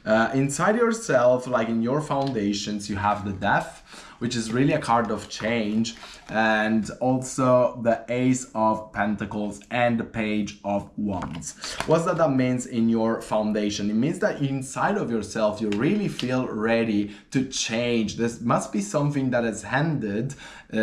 S1: Inside yourself, like in your foundations, you have the Death, which is really a card of change, and also the Ace of Pentacles and the Page of Wands. What's that means in your foundation? It means that inside of yourself, you really feel ready to change. This must be something that has ended,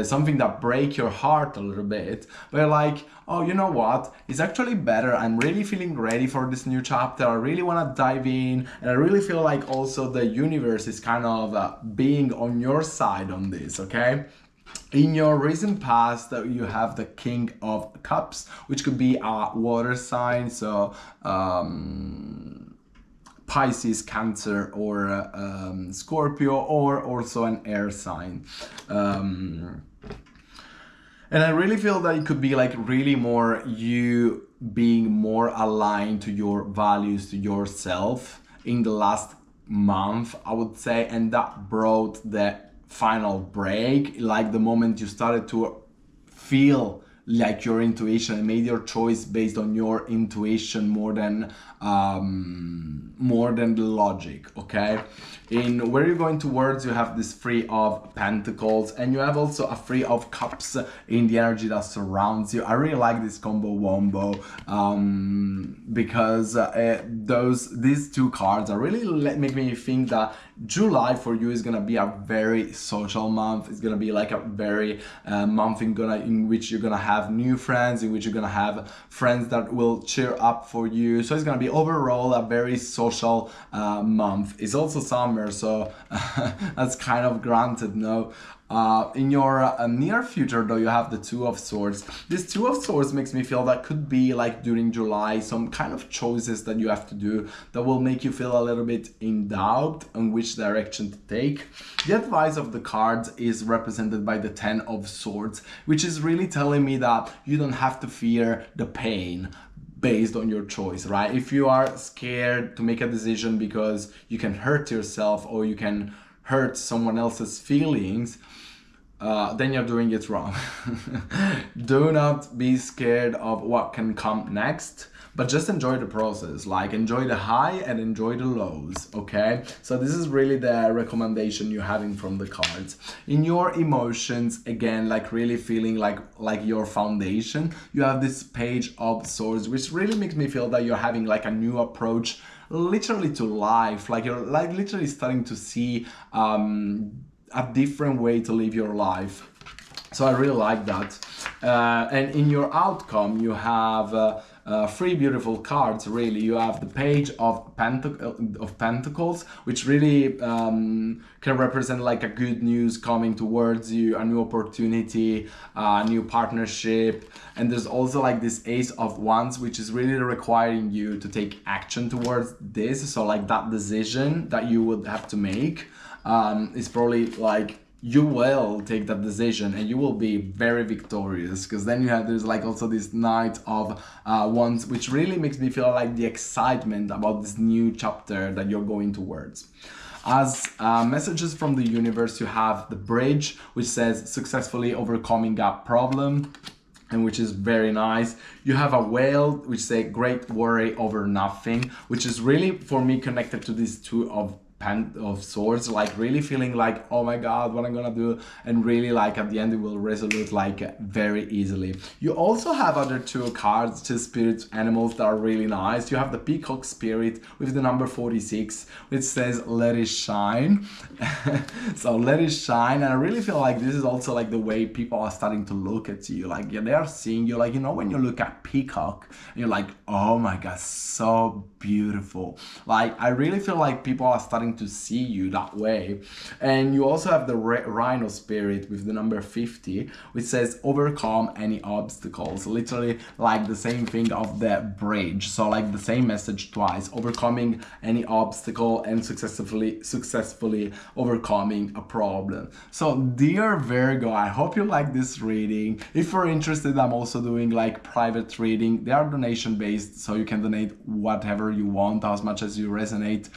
S1: something that break your heart a little bit, but you're like, oh, you know what? It's actually better. I'm really feeling ready for this new chapter. I really want to dive in. And I really feel like also the universe is kind of being on your side on this, okay? In your recent past, you have the King of Cups, which could be a water sign. So, Pisces, Cancer, or Scorpio, or also an air sign. And I really feel that it could be like really more you being more aligned to your values, to yourself in the last month, I would say. And that brought the final break, like the moment you started to feel like your intuition and made your choice based on your intuition more than the logic, okay? In where you're going towards, you have this Three of Pentacles, and you have also a Three of Cups in the energy that surrounds you. I really like this combo wombo because these two cards are really make me think that July for you is gonna be a very social month. It's gonna be like a very month in which you're gonna have new friends, in which you're gonna have friends that will cheer up for you. So it's gonna be overall a very social month. It's also summer, so that's kind of granted, no? In your near future, though, you have the Two of Swords. This Two of Swords makes me feel that could be like during July, some kind of choices that you have to do that will make you feel a little bit in doubt on which direction to take. The advice of the cards is represented by the Ten of Swords, which is really telling me that you don't have to fear the pain based on your choice, right? If you are scared to make a decision because you can hurt yourself or you can hurt someone else's feelings, then you're doing it wrong. Do not be scared of what can come next, but just enjoy the process. Like, enjoy the high and enjoy the lows, okay? So this is really the recommendation you're having from the cards. In your emotions, again, like really feeling like your foundation, you have this Page of Swords, which really makes me feel that you're having like a new approach literally to life. Like you're like literally starting to see a different way to live your life. So I really like that. And in your outcome, you have three beautiful cards, really. You have the Page of Pentacles, which really can represent like a good news coming towards you, a new opportunity, a new partnership. And there's also like this Ace of Wands, which is really requiring you to take action towards this. So like that decision that you would have to make is probably like, you will take that decision and you will be very victorious, because then there's like also this Knight of Wands, which really makes me feel like the excitement about this new chapter that you're going towards. As messages from the universe, you have the Bridge, which says successfully overcoming a problem, and which is very nice. You have a Whale, which say great worry over nothing, which is really for me connected to these Two of Swords, like really feeling like, oh my god, what I'm gonna do, and really like at the end it will resolve like very easily. You also have other two cards, two spirit animals that are really nice. You have the Peacock Spirit with the number 46, which says let it shine. So let it shine, and I really feel like this is also like the way people are starting to look at you, like they are seeing you, like, you know, when you look at peacock and you're like, oh my god, so beautiful. Like I really feel like people are starting to see you that way. And you also have the Rhino Spirit with the number 50, which says overcome any obstacles, literally like the same thing of the Bridge. So like the same message twice, overcoming any obstacle and successfully overcoming a problem. So dear Virgo, I hope you like this reading. If you're interested, I'm also doing like private reading. They are donation based, so you can donate whatever you want, as much as you resonate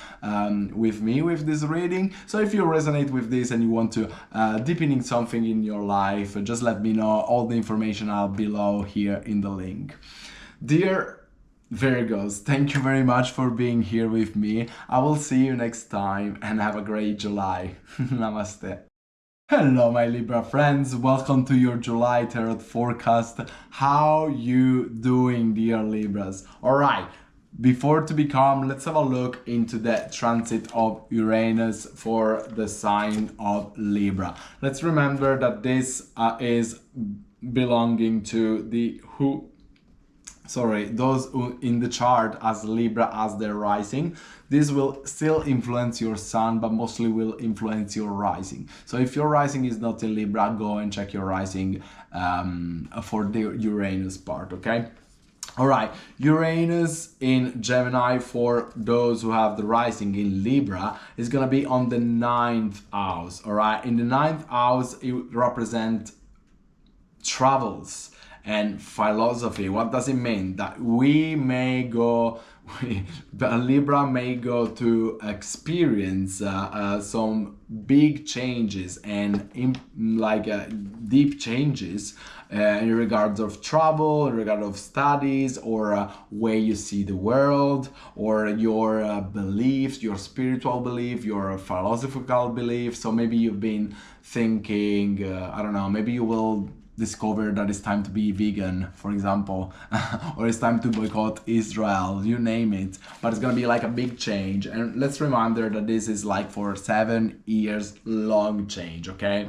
S1: with with me with this reading. So if you resonate with this and you want to deepening something in your life, just let me know. All the information are below here in the link. Dear Virgos, thank you very much for being here with me. I will see you next time and have a great July. Namaste. Hello my Libra friends, welcome to your July tarot forecast. How you doing, dear Libras? Alright, before to become, let's have a look into the transit of Uranus for the sign of Libra. Let's remember that this is belonging to those who in the chart as Libra as their rising. This will still influence your sun, but mostly will influence your rising. So if your rising is not in Libra, go and check your rising for the Uranus part, okay? All right, Uranus in Gemini for those who have the rising in Libra is gonna be on the 9th house, all right? In the 9th house, it represents travels and philosophy. What does it mean? That we may go, the Libra may go to experience some big changes and deep changes in regards of travel, in regard of studies, or way you see the world, or your beliefs, your spiritual belief, your philosophical belief. So maybe you've been thinking, I don't know, maybe you will discover that it's time to be vegan, for example, or it's time to boycott Israel, you name it, but it's gonna be like a big change. And let's remember that this is like for 7 years long change, okay?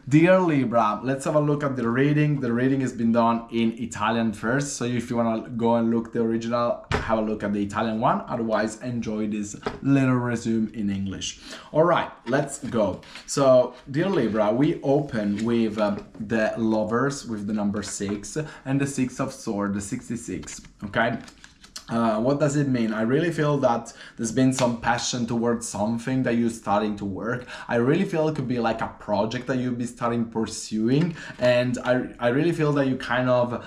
S1: Dear Libra, let's have a look at the reading. The reading has been done in Italian first, so if you want to go and look the original, have a look at the Italian one. Otherwise, enjoy this little resume in English. All right, let's go. So, dear Libra, we open with the Lovers with the number 6 and the 6 of Swords, the 66, okay? What does it mean? I really feel that there's been some passion towards something that you're starting to work. I really feel it could be like a project that you'll be starting pursuing, and I really feel that you kind of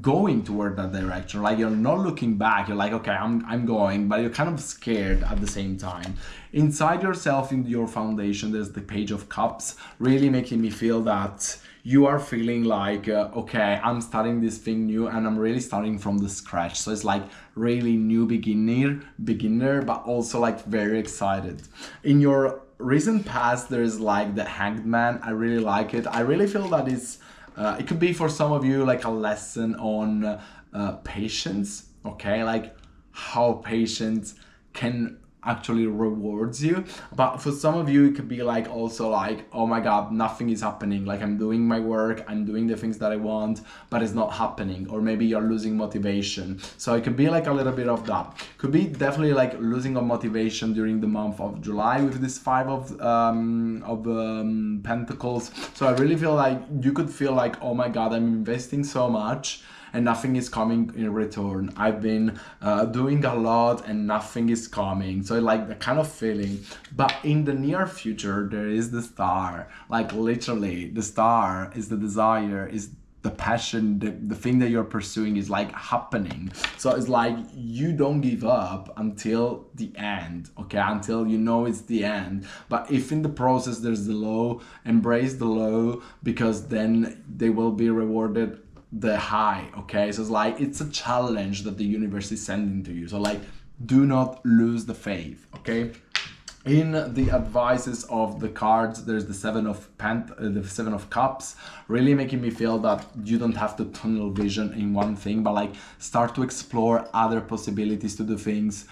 S1: going toward that direction. Like you're not looking back. You're like, okay, I'm going, but you're kind of scared at the same time. Inside yourself, in your foundation, there's the Page of Cups, really making me feel that you are feeling like, okay, I'm starting this thing new and I'm really starting from the scratch. So it's like really new beginner, but also like very excited. In your recent past, there's like the Hanged Man. I really like it. I really feel that it could be for some of you like a lesson on patience, okay? Like how patience can actually rewards you. But for some of you, it could be like also like, oh my god, nothing is happening. Like I'm doing my work, I'm doing the things that I want, but it's not happening. Or maybe you're losing motivation. So it could be like a little bit of that. Could be definitely like losing of motivation during the month of July with this 5 of Pentacles. So I really feel like you could feel like, oh my god, I'm investing so much and nothing is coming in return. I've been doing a lot and nothing is coming. So like the kind of feeling. But in the near future, there is the star. Like literally, the star is the desire, is the passion, the thing that you're pursuing is like happening. So it's like you don't give up until the end, okay? Until you know it's the end. But if in the process there's the low, embrace the low, because then they will be rewarded the high, okay? So it's like it's a challenge that the universe is sending to you. So like do not lose the faith, okay? In the advices of the cards, there's the Seven of Cups, really making me feel that you don't have to tunnel vision in one thing, but like start to explore other possibilities to do things,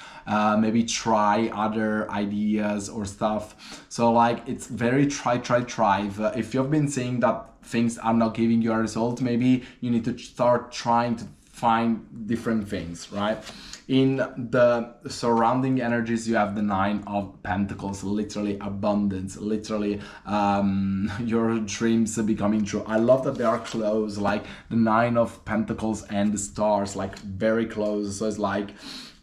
S1: maybe try other ideas or stuff. So like it's very try. If you've been seeing that things are not giving you a result, maybe you need to start trying to find different things, right? In the surrounding energies, you have the 9 of Pentacles, literally abundance, literally your dreams becoming true. I love that they are close, like the 9 of Pentacles and the stars, like very close. So it's like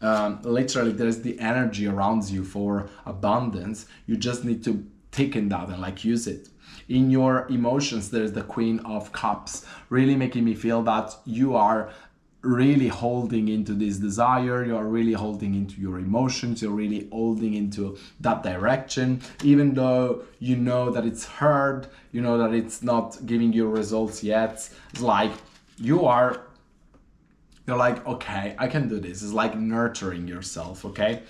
S1: literally there's the energy around you for abundance. You just need to take in that and like use it. In your emotions, there's the Queen of Cups, really making me feel that you are really holding into this desire, you're really holding into your emotions, you're really holding into that direction, even though you know that it's hard, you know that it's not giving you results yet. It's like you're like, okay, I can do this. It's like nurturing yourself, okay?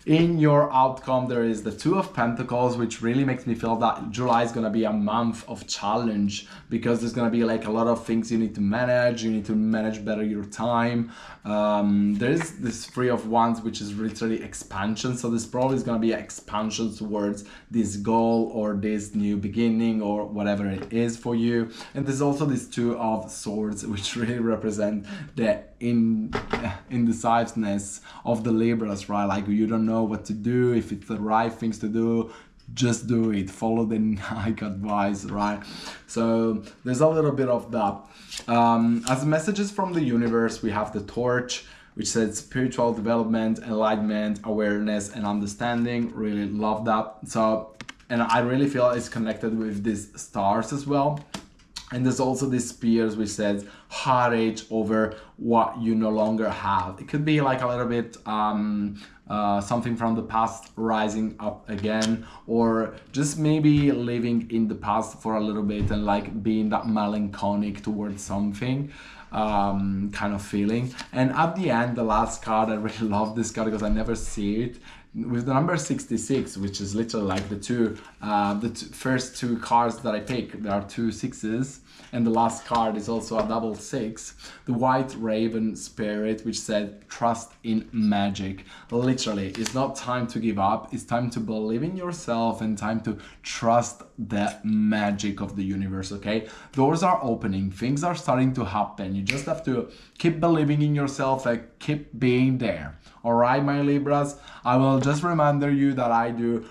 S1: In your outcome, there is the Two of Pentacles, which really makes me feel that July is going to be a month of challenge, because there's going to be like a lot of things you need to manage. You need to manage better your time. There's this Three of Wands, which is literally expansion. So this probably is going to be expansion towards this goal or this new beginning or whatever it is for you. And there's also this Two of Swords, which really represent the indecisiveness of the Libras, right? Like you don't know what to do, if it's the right things to do, just do it, follow the Nike advice, right? So there's a little bit of that. As messages from the universe, we have the Torch, which says spiritual development, enlightenment, awareness, and understanding. Really love that. So, and I really feel it's connected with these stars as well. And there's also this Spears, which says courage over what you no longer have. It could be like a little bit something from the past rising up again, or just maybe living in the past for a little bit and like being that melancholic towards something kind of feeling. And at the end, the last card, I really love this card because I never see it. With the number 66, which is literally like the first two cards that I pick, there are two sixes, and the last card is also a double six. The White Raven Spirit, which said trust in magic. Literally, it's not time to give up, it's time to believe in yourself and time to trust the magic of the universe, okay? Doors are opening, things are starting to happen. You just have to keep believing in yourself and keep being there. All right, my Libras, I will just remind you that I do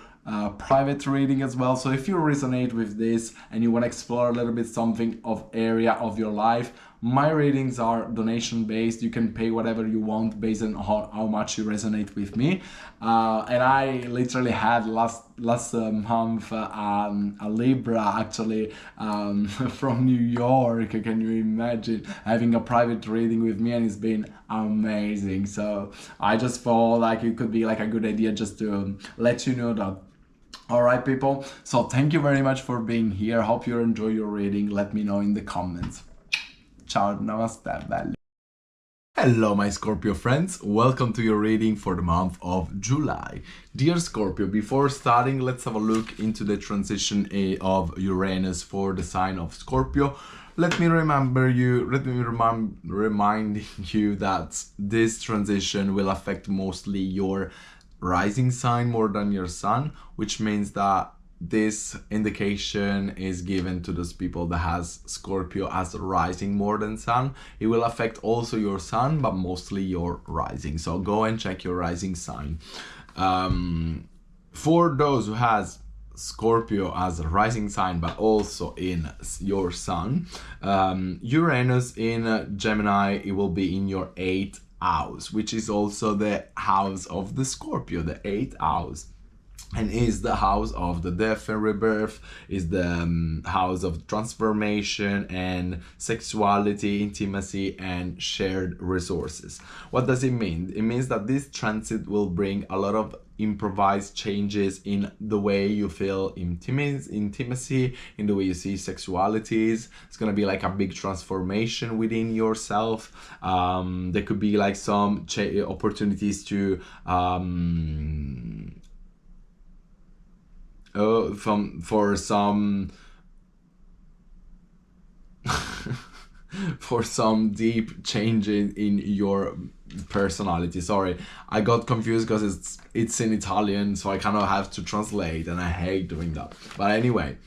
S1: private reading as well. So if you resonate with this and you want to explore a little bit something of area of your life, my readings are donation based. You can pay whatever you want based on how much you resonate with me. And I literally had last month a Libra actually from New York. Can you imagine having a private reading with me? And it's been amazing. So I just thought like it could be like a good idea just to let you know that. All right, people. So thank you very much for being here. Hope you enjoy your reading. Let me know in the comments. Ciao, namaste, belli. Hello, my Scorpio friends. Welcome to your reading for the month of July. Dear Scorpio, before starting, let's have a look into the transition of Uranus for the sign of Scorpio. Let me remind you that this transition will affect mostly your rising sign more than your sun, which means that this indication is given to those people that has Scorpio as rising more than sun. It will affect also your sun, but mostly your rising. So go and check your rising sign. For those who has Scorpio as a rising sign, but also in your sun, Uranus in Gemini, it will be in your 8th house, which is also the house of the Scorpio, the 8th house, and is the house of the death and rebirth, is the house of transformation and sexuality, intimacy, and shared resources. What does it mean? It means that this transit will bring a lot of improvised changes in the way you feel intimacy, in the way you see sexualities. It's gonna be like a big transformation within yourself. There could be like some opportunities to for some deep changes in your personality. Sorry, I got confused because it's in Italian, so I kind of have to translate, and I hate doing that. But anyway,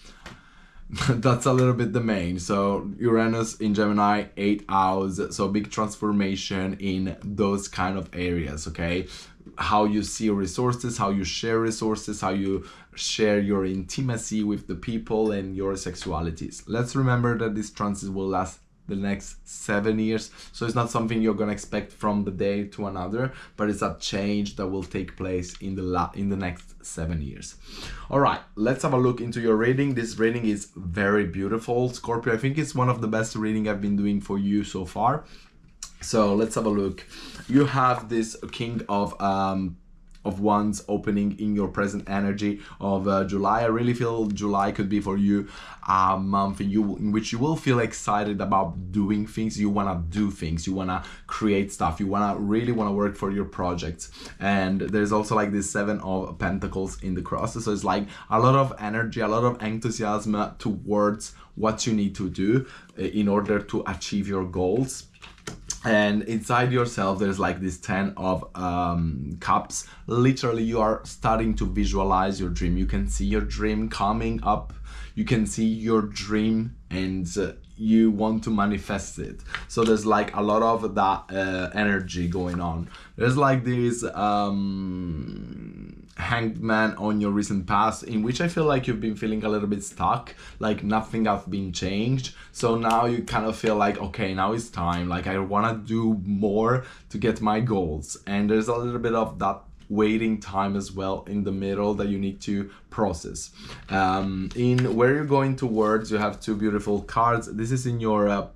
S1: that's a little bit the main. So Uranus in Gemini, 8th house, so big transformation in those kind of areas, okay? How you see resources, how you share resources, how you share your intimacy with the people and your sexualities. Let's remember that this transit will last the next 7 years, so it's not something you're gonna expect from the day to another, but it's a change that will take place in the next 7 years. All right, let's have a look into your reading. This reading is very beautiful, Scorpio. I think it's one of the best reading I've been doing for you so far. So let's have a look. You have this King of Wands opening in your present energy of July. I really feel July could be for you a month in which you will feel excited about doing things. You want to do things, you want to create stuff, you really want to work for your projects. And there's also like this 7 of Pentacles in the cross, so it's like a lot of energy, a lot of enthusiasm towards what you need to do in order to achieve your goals. And inside yourself there's like this 10 of cups. Literally you are starting to visualize your dream. You can see your dream coming up, you can see your dream, and you want to manifest it. So there's like a lot of that energy going on. There's like this hanged man on your recent past, in which I feel like you've been feeling a little bit stuck, like nothing has been changed. So now you kind of feel like, okay, now it's time, like I want to do more to get my goals. And there's a little bit of that waiting time as well in the middle that you need to process. In where you're going towards, you have 2 beautiful cards. This is in your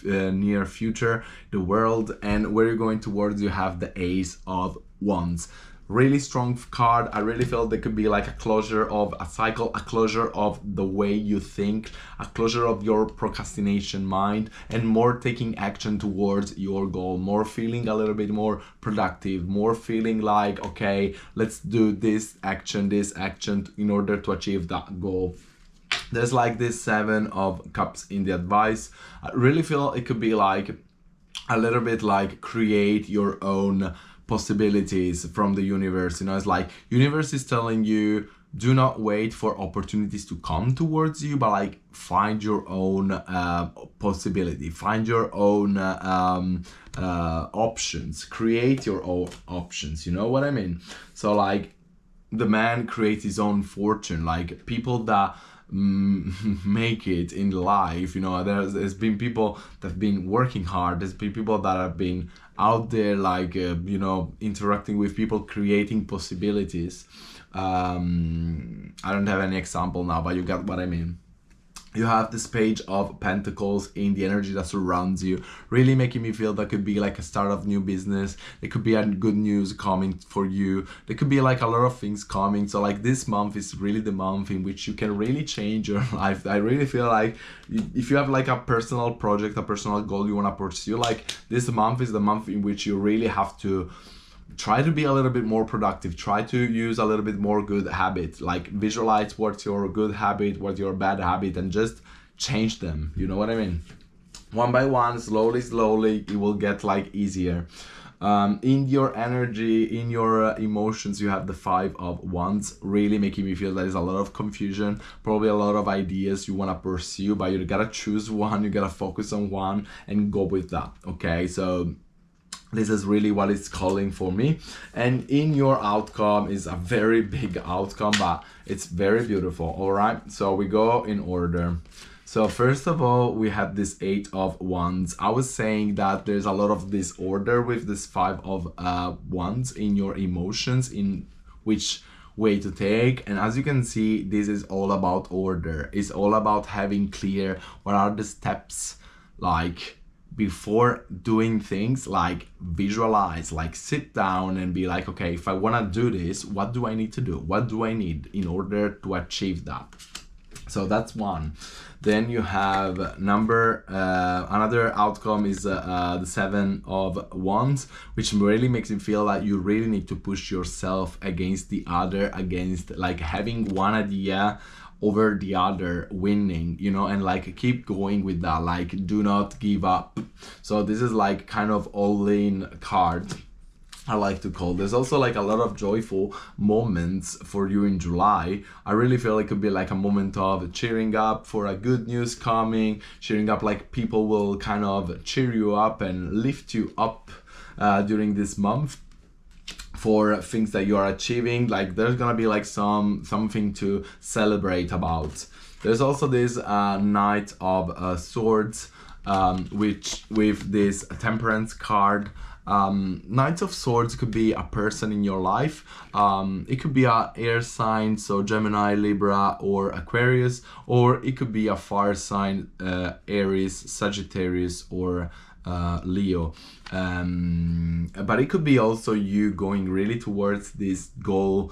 S1: near future, the world, and where you're going towards, you have the Ace of Wands. Really strong card. I really feel there could be like a closure of a cycle, a closure of the way you think, a closure of your procrastination mind, and more taking action towards your goal, more feeling a little bit more productive, more feeling like, okay, let's do this action in order to achieve that goal. There's like this 7 of Cups in the advice. I really feel it could be like a little bit like create your own possibilities from the universe. You know, it's like universe is telling you, do not wait for opportunities to come towards you, but like find your own possibility, find your own options, create your own options, you know what I mean? So like the man creates his own fortune. Like people that make it in life, you know, there's been people that have been working hard, there's been people that have been out there like you know, interacting with people, creating possibilities. I don't have any example now, but you got what I mean. You have this Page of Pentacles in the energy that surrounds you, really making me feel that could be like a start of new business. There could be a good news coming for you. There could be like a lot of things coming. So like this month is really the month in which you can really change your life. I really feel like if you have like a personal project, a personal goal you want to pursue, like this month is the month in which you really have to try to be a little bit more productive, try to use a little bit more good habits, like visualize what's your good habit, what's your bad habit, and just change them, you know what I mean? One by one, slowly, it will get like easier. In your energy, in your emotions, you have the 5 of Wands, really making me feel there's a lot of confusion, probably a lot of ideas you want to pursue, but you gotta choose one, you gotta focus on one and go with that, okay? So this is really what it's calling for me. And in your outcome is a very big outcome, but it's very beautiful. All right, so we go in order. So first of all, we have this 8 of Wands. I was saying that there's a lot of disorder with this 5 of Wands in your emotions, in which way to take. And as you can see, this is all about order. It's all about having clear what are the steps, like before doing things, like visualize, like sit down and be like, okay, if I want to do this, what do I need to do? What do I need in order to achieve that? So that's one. Then you have another outcome is the 7 of Wands, which really makes me feel that you really need to push yourself against the other, against like having one idea over the other winning, you know, and like keep going with that, like do not give up. So this is like kind of all-in card, I like to call. There's also like a lot of joyful moments for you in July. I really feel it could be like a moment of cheering up for a good news coming, cheering up, like people will kind of cheer you up and lift you up during this month for things that you are achieving. Like there's gonna be like something to celebrate about. There's also this Knight of Swords, which with this Temperance card. Knight of Swords could be a person in your life. It could be a air sign, so Gemini, Libra, or Aquarius, or it could be a fire sign, Aries, Sagittarius, or Leo. But it could be also you going really towards this goal,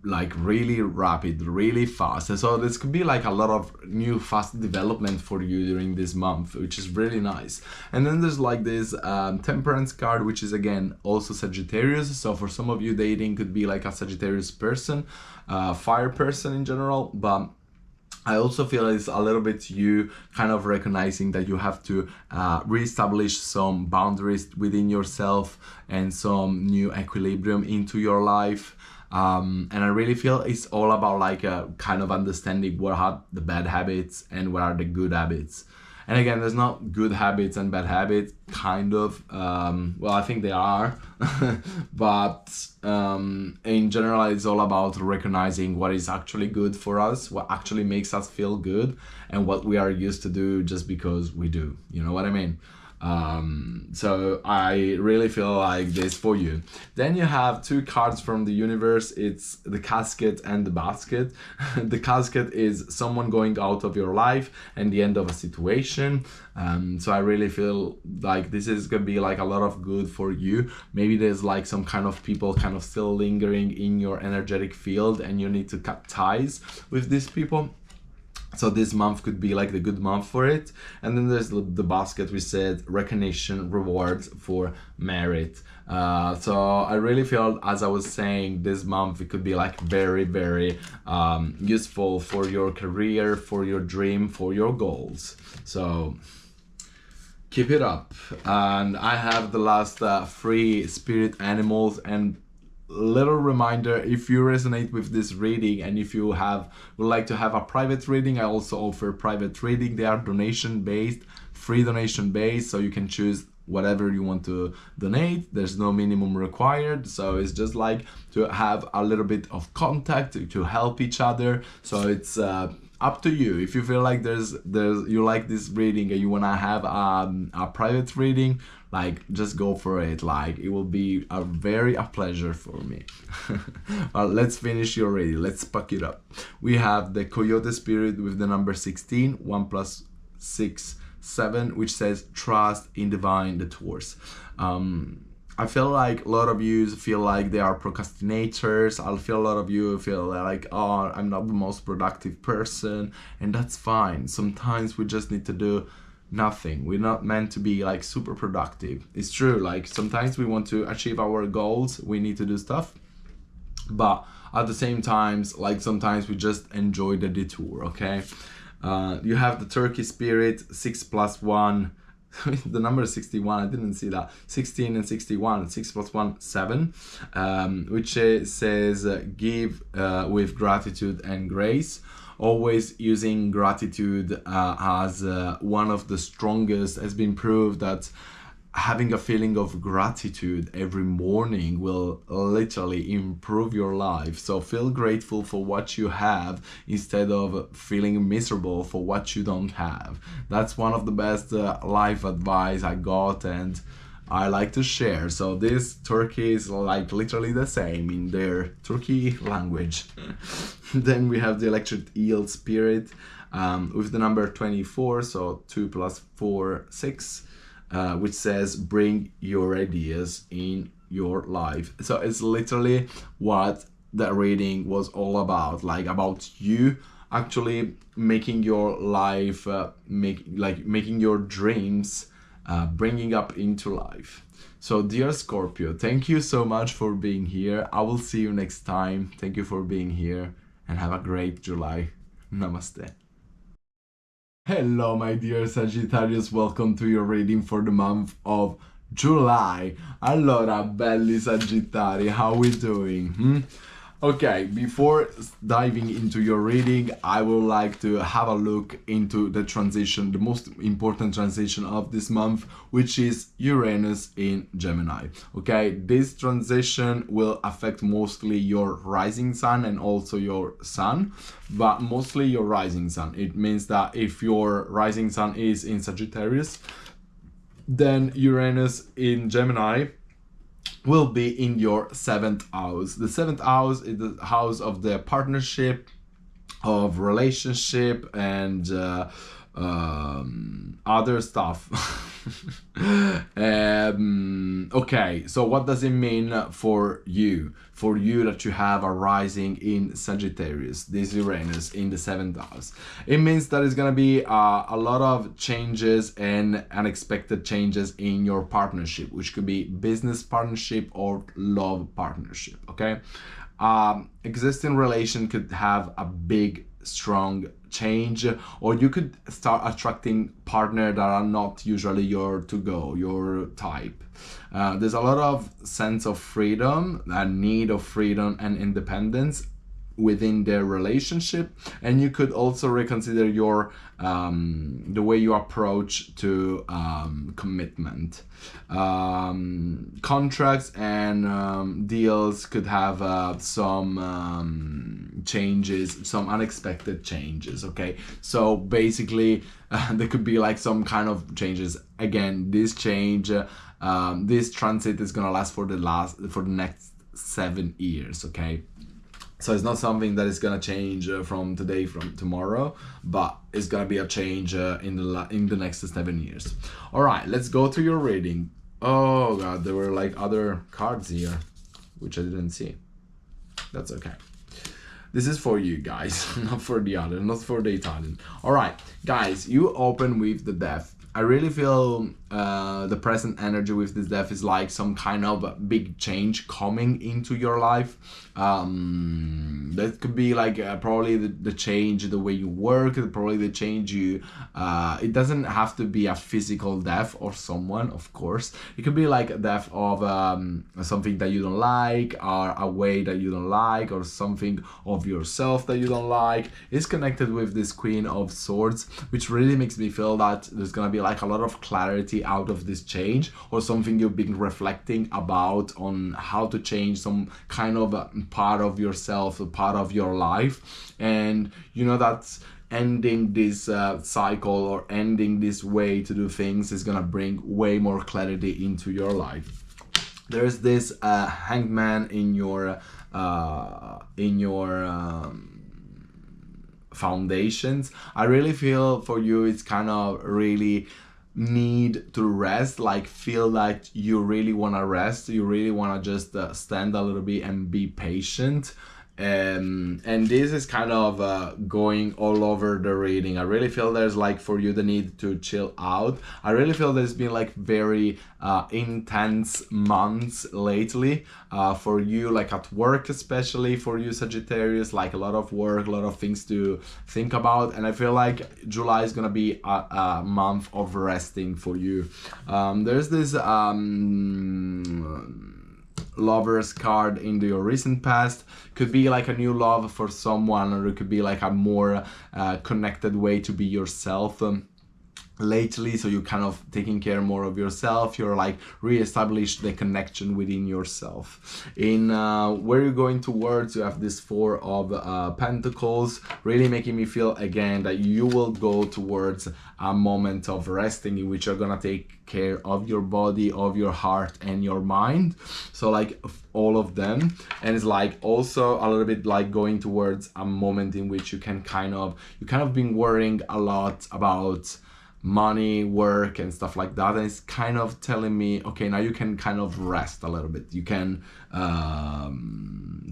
S1: like really rapid, really fast. And so this could be like a lot of new fast development for you during this month, which is really nice. And then there's like this Temperance card, which is again also Sagittarius. So for some of you, dating could be like a Sagittarius person, fire person in general, but I also feel it's a little bit you kind of recognizing that you have to reestablish some boundaries within yourself and some new equilibrium into your life. And I really feel it's all about like a kind of understanding what are the bad habits and what are the good habits. And again, there's not good habits and bad habits, kind of. Well, I think they are. But in general, it's all about recognizing what is actually good for us, what actually makes us feel good, and what we are used to do just because we do. You know what I mean? So I really feel like this for you. Then you have two cards from the universe. It's the casket and the basket. The casket is someone going out of your life and the end of a situation. So I really feel like this is gonna be like a lot of good for you. Maybe there's like some kind of people kind of still lingering in your energetic field and you need to cut ties with these people. So this month could be like the good month for it. And then there's the basket, we said recognition, rewards for merit. So I really feel, as I was saying, this month it could be like very, very useful for your career, for your dream, for your goals. So keep it up. And I have the last three spirit animals, and little reminder, if you resonate with this reading and if you would like to have a private reading, I also offer private reading. They are donation based, free donation based, so you can choose whatever you want to donate. There's no minimum required, so it's just like to have a little bit of contact, to help each other. So it's up to you. If you feel like you like this reading and you want to have a private reading, like just go for it. Like it will be a pleasure for me. Well, let's finish your reading. Let's pack it up. We have the Coyote Spirit with the number 16, 1 plus 6, 7, which says trust in divine detours. I feel like a lot of you feel like they are procrastinators. I feel a lot of you feel like, oh, I'm not the most productive person, and that's fine. Sometimes we just need to do nothing. We're not meant to be like super productive. It's true, like sometimes we want to achieve our goals, we need to do stuff, but at the same time, like sometimes we just enjoy the detour. Okay, you have the Turkey Spirit, 6 plus 1. The number is 61, I didn't see that. 16 and 61, 6 plus 1, 7, which says give with gratitude and grace. Always using gratitude as one of the strongest. Has been proved that having a feeling of gratitude every morning will literally improve your life. So feel grateful for what you have instead of feeling miserable for what you don't have. That's one of the best life advice I got, and I like to share. So this Turkey is like literally the same in their Turkey language. Then we have the Electric Eel Spirit with the number 24, so 2 plus 4, 6, which says bring your ideas in your life. So it's literally what the reading was all about, like about you actually making your life, making your dreams bringing up into life. So dear Scorpio, thank you so much for being here. I will see you next time. Thank you for being here and have a great July. Namaste. Hello my dear Sagittarius, welcome to your reading for the month of July. Allora, belli Sagittari, how we doing? Okay, before diving into your reading, I would like to have a look into the transition, the most important transition of this month, which is Uranus in Gemini. Okay, this transition will affect mostly your rising sun and also your sun, but mostly your rising sun. It means that if your rising sun is in Sagittarius, then Uranus in Gemini will be in your 7th house. The 7th house is the house of the partnership, of relationship, and other stuff. Okay, so what does it mean for you? For you that you have a rising in Sagittarius, this Uranus in the 7th house. It means that it's gonna be a lot of changes and unexpected changes in your partnership, which could be business partnership or love partnership, okay? Existing relation could have a big strong change, or you could start attracting partners that are not usually your type. There's a lot of sense of freedom, a need of freedom and independence within their relationship, and you could also reconsider your the way you approach to commitment. Contracts and deals could have some changes, some unexpected changes, okay? So basically there could be like some kind of changes. Again, this change, this transit is gonna last for the next 7 years, okay? So it's not something that is gonna change from today, from tomorrow, but it's gonna be a change in the next 7 years. All right, let's go to your reading. Oh God, there were like other cards here, which I didn't see. That's okay. This is for you guys, not for the other, not for the Italian. All right, guys, you open with the Death. I really feel the present energy with this Death is like some kind of big change coming into your life. That could be like probably the change, the way you work, probably the change you, it doesn't have to be a physical death of someone, of course. It could be like a death of something that you don't like, or a way that you don't like, or something of yourself that you don't like. It's connected with this Queen of Swords, which really makes me feel that there's gonna be like a lot of clarity out of this change, or something you've been reflecting about on how to change some kind of part of yourself, a part of your life, and you know that's ending this cycle or ending this way to do things is gonna bring way more clarity into your life. There's this Hanged Man in your foundations. I really feel for you it's kind of really need to rest, like feel that you really want to rest, you really want to just stand a little bit and be patient. And this is kind of going all over the reading. I really feel there's like for you the need to chill out. I really feel there's been like very intense months lately for you, like at work, especially for you Sagittarius, like a lot of work, a lot of things to think about. And I feel like July is gonna be a month of resting for you. There's this Lovers card in your recent past. Could be like a new love for someone, or it could be like a more connected way to be yourself lately. So you're kind of taking care more of yourself, you're like re-establish the connection within yourself. In where you're going towards, you have this Four of Pentacles, really making me feel again that you will go towards a moment of resting in which you're gonna take care of your body, of your heart and your mind. So like all of them. And it's like also a little bit like going towards a moment in which you kind of been worrying a lot about money, work and stuff like that, and it's kind of telling me, okay, now you can kind of rest a little bit, you can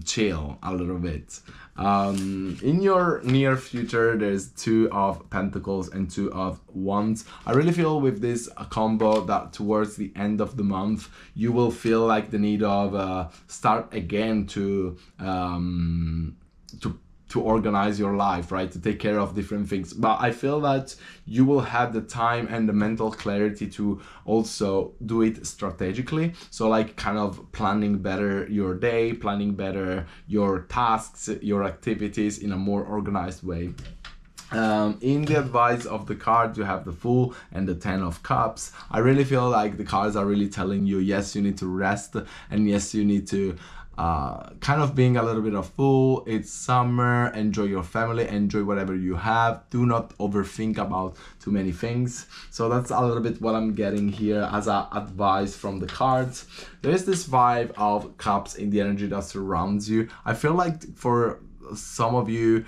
S1: chill a little bit. In your near future, there's Two of Pentacles and Two of Wands. I really feel with this combo that towards the end of the month, you will feel like the need of start again to organize your life, right? To take care of different things. But I feel that you will have the time and the mental clarity to also do it strategically. So like kind of planning better your day, planning better your tasks, your activities in a more organized way. In the advice of the card, you have the Fool and the Ten of Cups. I really feel like the cards are really telling you, yes, you need to rest, and yes, you need to kind of being a little bit of fool. It's summer, enjoy your family, enjoy whatever you have, do not overthink about too many things. So that's a little bit what I'm getting here as a advice from the cards. There is this vibe of cups in the energy that surrounds you. I feel like for some of you,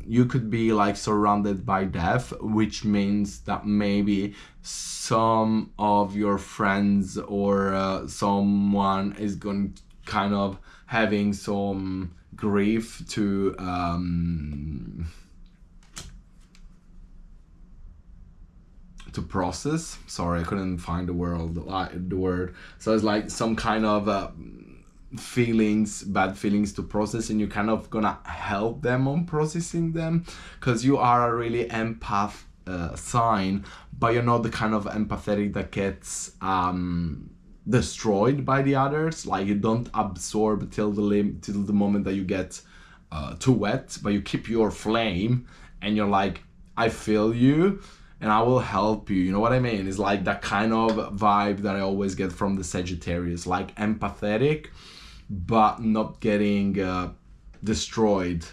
S1: you could be like surrounded by death, which means that maybe some of your friends or someone is going to kind of having some grief to process. Sorry, I couldn't find the word. So it's like some kind of feelings, bad feelings to process, and you're kind of gonna help them on processing them, because you are a really empath sign, but you're not the kind of empathetic that gets destroyed by the others. Like, you don't absorb till the moment that you get too wet, but you keep your flame, and you're like, I feel you and I will help you. You know what I mean? It's like that kind of vibe that I always get from the Sagittarius, like empathetic, but not getting destroyed.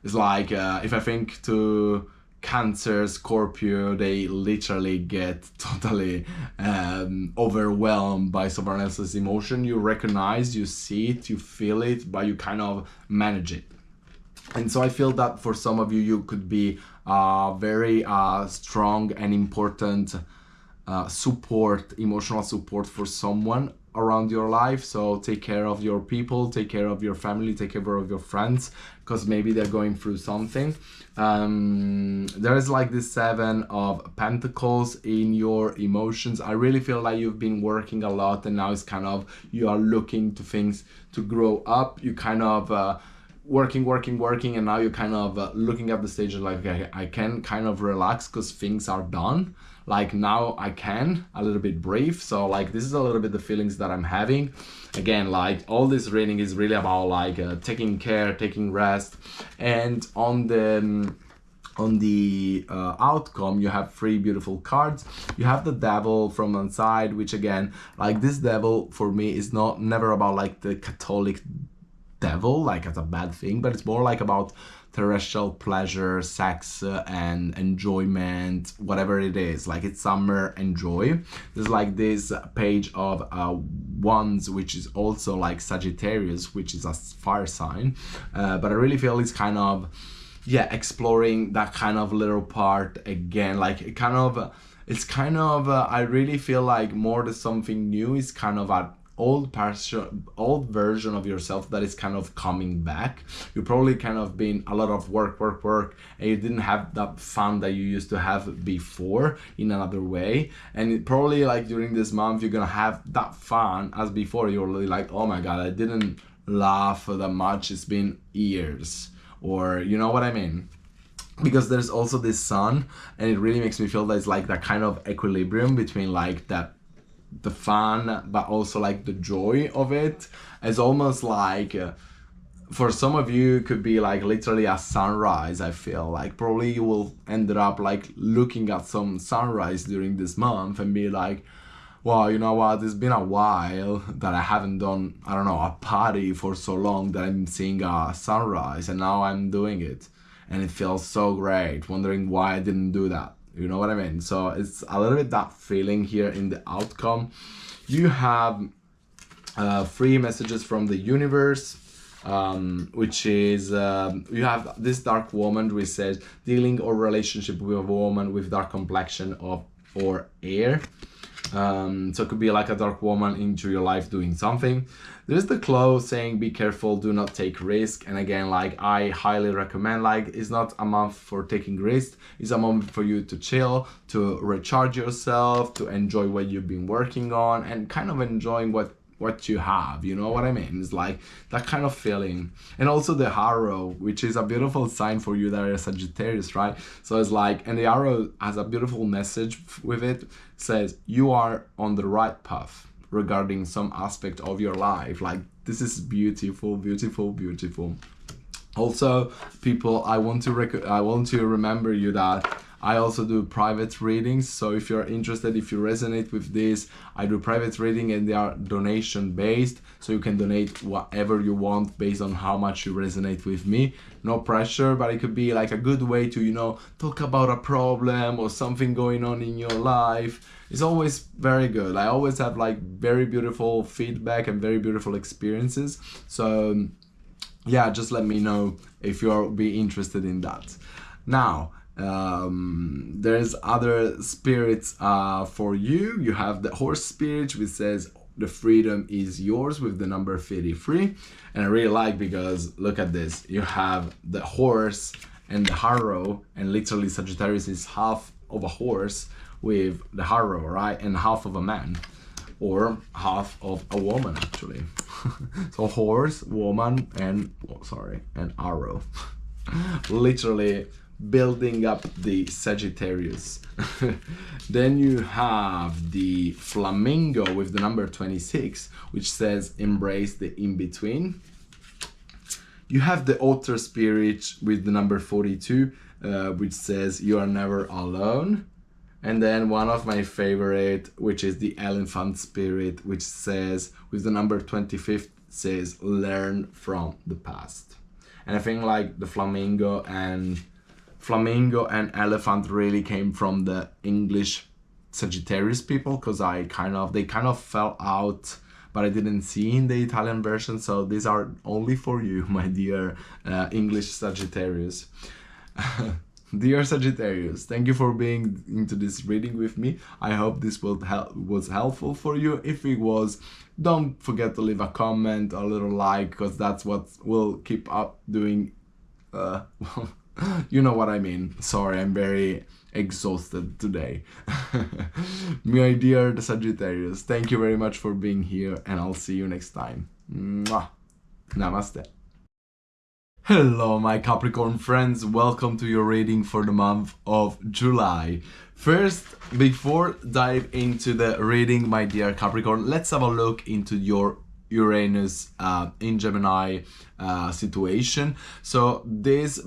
S1: It's like, if I think to Cancer, Scorpio, they literally get totally overwhelmed by someone else's emotion. You recognize, you see it, you feel it, but you kind of manage it. And so I feel that for some of you, you could be very strong and important support, emotional support for someone around your life. So take care of your people, take care of your family, take care of your friends, because maybe they're going through something. There is like this 7 of Pentacles in your emotions. I really feel like you've been working a lot, and now it's kind of, you are looking to things to grow up. You kind of working, and now you're kind of looking at the stage of like, okay, I can kind of relax because things are done. Like, now I can a little bit breathe. So like, this is a little bit the feelings that I'm having. Again, like, all this reading is really about like taking care, taking rest. And on the outcome, you have 3 beautiful cards. You have the Devil from one side, which again, like, this Devil for me is never about like the Catholic devil, like as a bad thing, but it's more like about terrestrial pleasure, sex, and enjoyment, whatever it is. Like, it's summer, enjoy. There's like this page of Wands, which is also like Sagittarius, which is a fire sign, but I really feel it's kind of, yeah, exploring that kind of little part again. Like, it's kind of I really feel like more than something new, is kind of a old version of yourself that is kind of coming back. You probably kind of been a lot of work, and you didn't have that fun that you used to have before in another way. And it probably, like, during this month, you're gonna have that fun as before. You're really like, oh my god, I didn't laugh that much, it's been years, or you know what I mean? Because there's also this Sun, and it really makes me feel that it's like that kind of equilibrium between like the fun, but also like the joy of it. It's almost like for some of you, it could be like literally a sunrise. I feel like probably you will end up like looking at some sunrise during this month and be like, wow, you know what, it's been a while that I haven't done, I don't know, a party for so long that I'm seeing a sunrise, and now I'm doing it and it feels so great, wondering why I didn't do that. You know what I mean? So it's a little bit that feeling here in the outcome. You have 3 messages from the universe, which is, you have this dark woman, which says dealing or relationship with a woman with dark complexion or air. So it could be like a dark woman into your life doing something. There's the close saying be careful, do not take risk. And again, like, I highly recommend, like, it's not a month for taking risks, it's a moment for you to chill, to recharge yourself, to enjoy what you've been working on, and kind of enjoying what you have, you know what I mean? It's like that kind of feeling. And also the arrow, which is a beautiful sign for you that are Sagittarius, right? So it's like, and the arrow has a beautiful message with it, says you are on the right path regarding some aspect of your life. Like, this is beautiful, beautiful, beautiful. Also, people, I want to remember you that I also do private readings. So if you're interested, if you resonate with this, I do private reading, and they are donation based. So you can donate whatever you want based on how much you resonate with me. No pressure, but it could be like a good way to, you know, talk about a problem or something going on in your life. It's always very good. I always have like very beautiful feedback and very beautiful experiences. So yeah, just let me know if you'll be interested in that. Now, there's other spirits for you. You have the horse spirit, which says the freedom is yours, with the number 33. And I really like, because look at this. You have the horse and the harrow, and literally Sagittarius is half of a horse with the harrow, right? And half of a man, or half of a woman, actually. So horse, woman, and arrow. Literally building up the Sagittarius. Then you have the flamingo with the number 26, which says embrace the in-between. You have the otter spirit with the number 42, which says you are never alone. And then one of my favorite, which is the elephant spirit, which says, with the number 25, says learn from the past. And I think like the flamingo and elephant really came from the English Sagittarius people, because they kind of fell out, but I didn't see in the Italian version. So these are only for you, my dear English Sagittarius. Dear Sagittarius, thank you for being into this reading with me. I hope this was helpful for you. If it was, don't forget to leave a comment, a little like, because that's what will keep up doing. You know what I mean. Sorry, I'm very exhausted today. My dear Sagittarius, thank you very much for being here, and I'll see you next time. Mwah. Namaste. Hello my Capricorn friends, welcome to your reading for the month of July. First, before dive into the reading, my dear Capricorn, let's have a look into your Uranus in Gemini situation. So this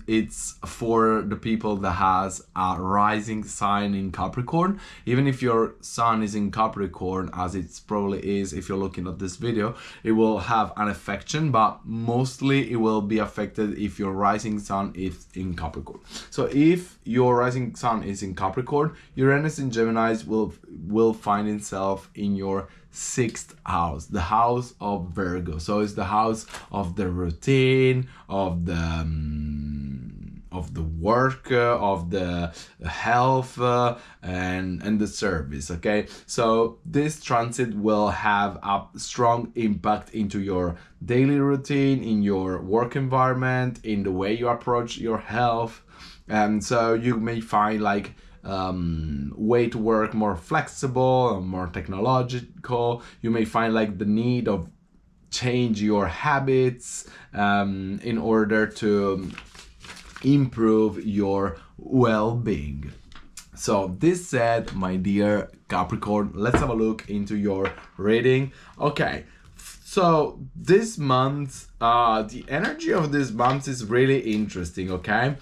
S1: it's for the people that has a rising sign in Capricorn. Even if your sun is in Capricorn, as it probably is if you're looking at this video, it will have an affection, but mostly it will be affected if your rising sun is in Capricorn. So if your rising sun is in Capricorn, Uranus in Gemini will find itself in your 6th house, the house of Virgo. So it's the house of the routine, of the work, of the health, and the service. Okay, so this transit will have a strong impact into your daily routine, in your work environment, in the way you approach your health. And so you may find like way to work more flexible, more technological. You may find like the need of change your habits in order to improve your well-being. So this said, my dear Capricorn, let's have a look into your reading. Okay, so this month, the energy of this month is really interesting, okay?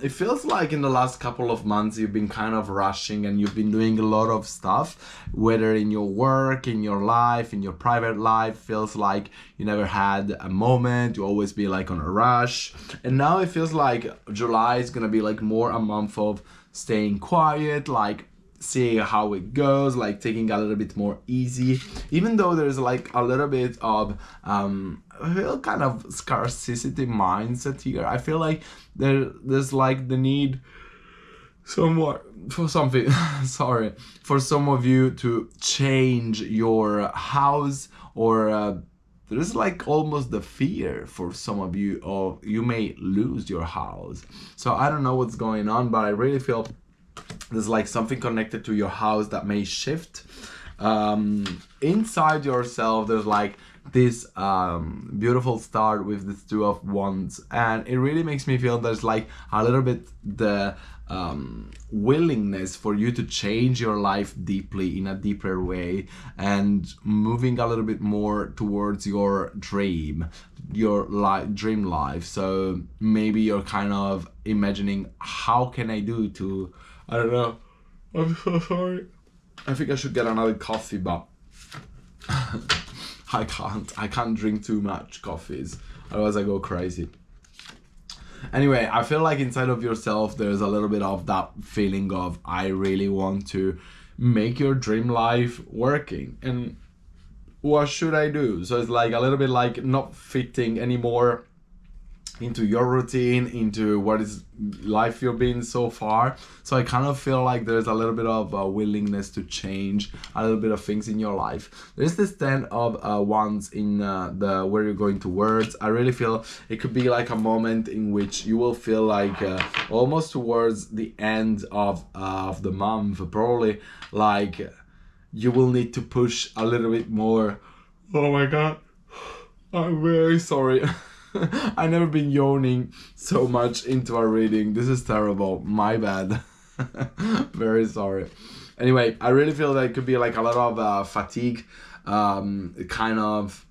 S1: It feels like in the last couple of months you've been kind of rushing and you've been doing a lot of stuff, whether in your work, in your life, in your private life. Feels like you never had a moment, you always be like on a rush. And now it feels like July is gonna be like more a month of staying quiet, like see how it goes, like taking a little bit more easy, even though there's like a little bit of I feel kind of scarcity mindset here. I feel like there's like the need somewhat for something sorry, for some of you to change your house, or there's like almost the fear for some of you of you may lose your house. So I don't know what's going on, but I really feel there's like something connected to your house that may shift. Inside yourself, there's like this beautiful star with this 2 of Wands, and it really makes me feel there's like a little bit the willingness for you to change your life deeply, in a deeper way, and moving a little bit more towards your dream life. So maybe you're kind of imagining, how can I do to, I don't know, I'm so sorry, I think I should get another coffee, but I can't drink too much coffees, otherwise I go crazy. Anyway, I feel like inside of yourself there's a little bit of that feeling of, I really want to make your dream life working. And what should I do? So it's like a little bit like not fitting anymore into your routine, into what is life you've been so far. So I kind of feel like there's a little bit of a willingness to change a little bit of things in your life. There's this 10 of wands in the where you're going towards. I really feel it could be like a moment in which you will feel like almost towards the end of the month, probably like you will need to push a little bit more. Oh my god, I'm very sorry. I've never been yawning so much into a reading. This is terrible. My bad. Very sorry. Anyway, I really feel that it could be like a lot of fatigue, kind of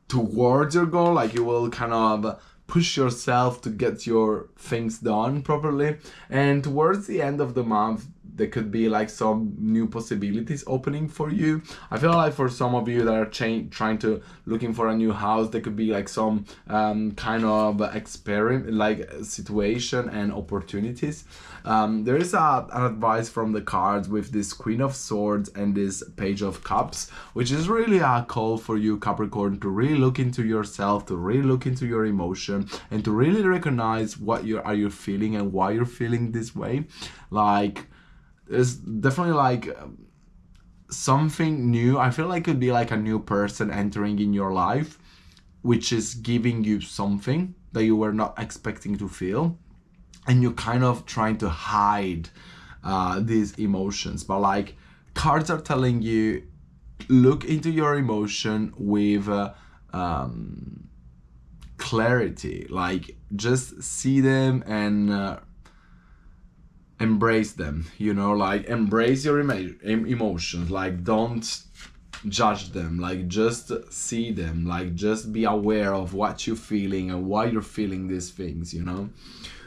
S1: towards your goal. Like you will kind of push yourself to get your things done properly. And towards the end of the month, there could be like some new possibilities opening for you. I feel like for some of you that are trying to looking for a new house, there could be like some kind of experiment, like situation and opportunities. There is an advice from the cards with this Queen of Swords and this Page of Cups, which is really a call for you, Capricorn, to really look into yourself, to really look into your emotion, and to really recognize what you feeling and why you're feeling this way. Like, it's definitely like something new. I feel like it could be like a new person entering in your life, which is giving you something that you were not expecting to feel, and you're kind of trying to hide these emotions. But like cards are telling you, look into your emotion with clarity. Like just see them and embrace them, you know, like embrace your emotions. Like don't judge them, like just see them, like just be aware of what you're feeling and why you're feeling these things, you know.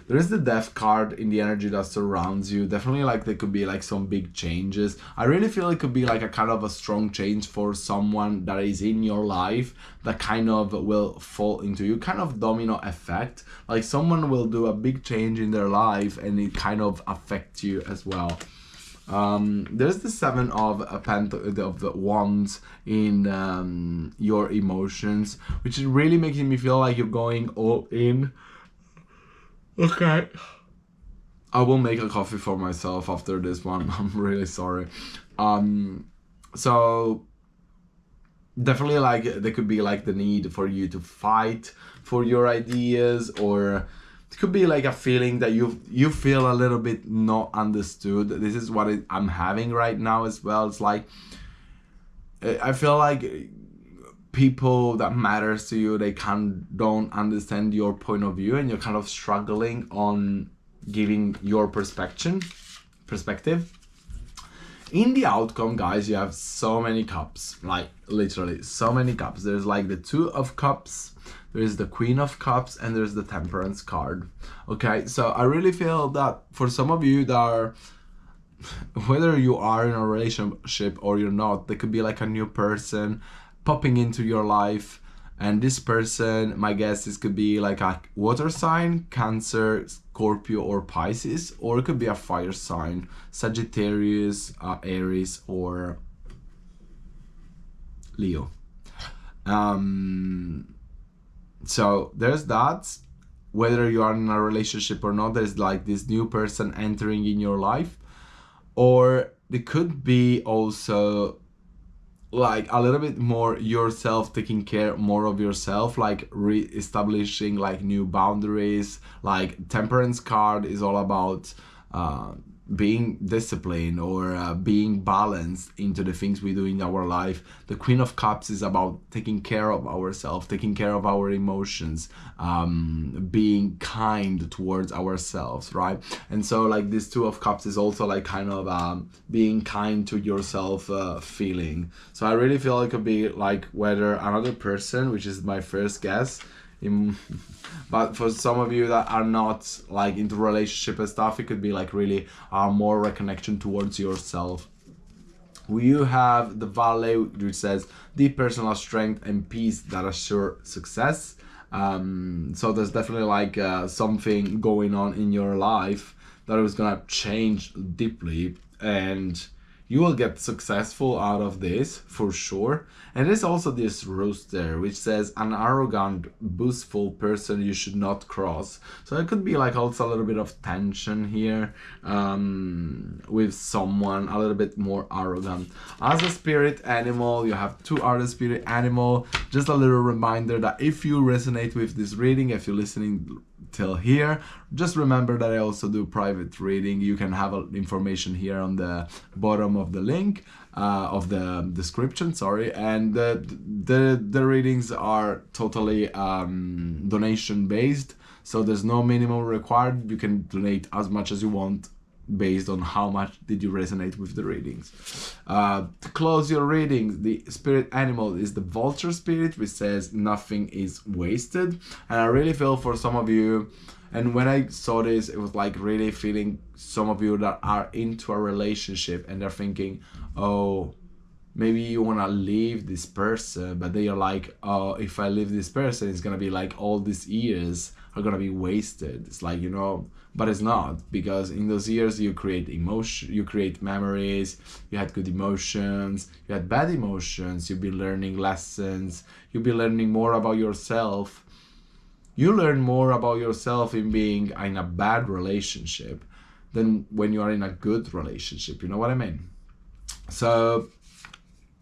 S1: There is the Death card in the energy that surrounds you. Definitely like there could be like some big changes. I really feel it could be like a kind of a strong change for someone that is in your life that kind of will fall into you, kind of domino effect. Like someone will do a big change in their life and it kind of affects you as well. There's the Seven of the Wands in your emotions, which is really making me feel like you're going all in. Okay. I will make a coffee for myself after this one. I'm really sorry. So definitely like there could be like the need for you to fight for your ideas, or it could be like a feeling that you feel a little bit not understood. This is what I'm having right now as well. It's like I feel like people that matters to you, they don't understand your point of view, and you're kind of struggling on giving your perspective. In the outcome, guys, you have so many cups, like literally so many cups. There's like the Two of Cups, there's the Queen of Cups, and there's the Temperance card. Okay, so I really feel that for some of you that are, whether you are in a relationship or you're not, there could be like a new person popping into your life, and this person, my guess, this could be like a water sign, Cancer, Scorpio, or Pisces, or it could be a fire sign, Sagittarius, Aries, or Leo. So there's that. Whether you are in a relationship or not, there's like this new person entering in your life, or it could be also like a little bit more yourself, taking care more of yourself, like re-establishing like new boundaries. Like Temperance card is all about being disciplined or being balanced into the things we do in our life. The Queen of Cups is about taking care of ourselves, taking care of our emotions, being kind towards ourselves, right? And so like this Two of Cups is also like kind of being kind to yourself feeling. So I really feel it could be like whether another person, which is my first guess, but for some of you that are not like into relationship and stuff, it could be like really more reconnection towards yourself. You have the Valet, which says deep personal strength and peace that assure success. So there's definitely like something going on in your life that is gonna change deeply, and you will get successful out of this for sure. And there's also this rooster which says an arrogant, boastful person you should not cross. So it could be like also a little bit of tension here with someone a little bit more arrogant. As a spirit animal, you have 2 other spirit animal. Just a little reminder that if you resonate with this reading, if you're listening till here, just remember that I also do private reading. You can have information here on the bottom of the link of the description, sorry. And the readings are totally donation based, so there's no minimum required. You can donate as much as you want based on how much did you resonate with the readings. To close your readings, the spirit animal is the vulture spirit, which says nothing is wasted. And I really feel for some of you, and when I saw this, it was like really feeling some of you that are into a relationship and they're thinking, oh, maybe you want to leave this person, but they are like, oh, if I leave this person, it's gonna be like all these years are gonna be wasted. It's like, you know, but it's not, because in those years you create emotion, you create memories, you had good emotions, you had bad emotions, you'll be learning lessons, you'll be learning more about yourself. You learn more about yourself in being in a bad relationship than when you are in a good relationship. You know what I mean? So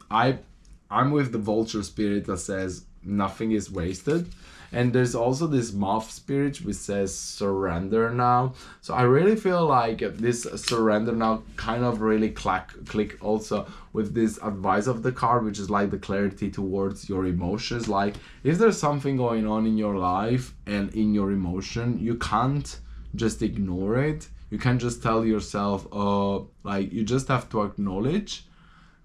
S1: I'm with the vulture spirit that says nothing is wasted. And there's also this moth spirit which says surrender now. So I really feel like this surrender now kind of really click also with this advice of the card, which is like the clarity towards your emotions. Like if there's something going on in your life and in your emotion, you can't just ignore it. You can't just tell yourself, oh, like you just have to acknowledge,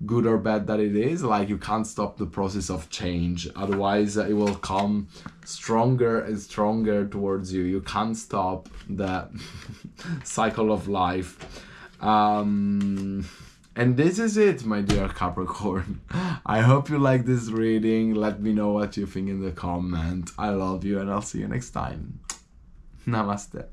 S1: good or bad that it is. Like you can't stop the process of change, otherwise it will come stronger and stronger towards you. You can't stop the cycle of life. And this is it, my dear Capricorn. I hope you like this reading. Let me know what you think in the comment. I love you and I'll see you next time. Namaste.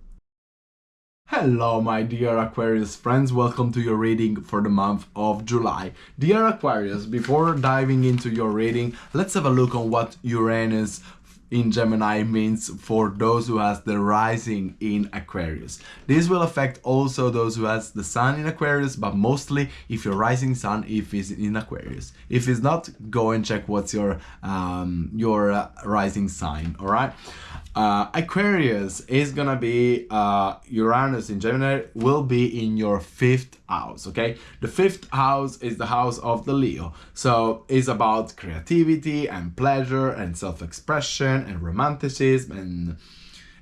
S1: Hello my dear Aquarius friends, welcome to your reading for the month of July. Dear Aquarius, before diving into your reading, let's have a look on what Uranus in Gemini means for those who has the rising in Aquarius. This will affect also those who has the sun in Aquarius, but mostly if your rising sun is in Aquarius. If it's not, go and check what's your rising sign, all right? Aquarius is gonna be Uranus in Gemini will be in your 5th house, okay? The 5th house is the house of the Leo, so it's about creativity and pleasure and self-expression and romanticism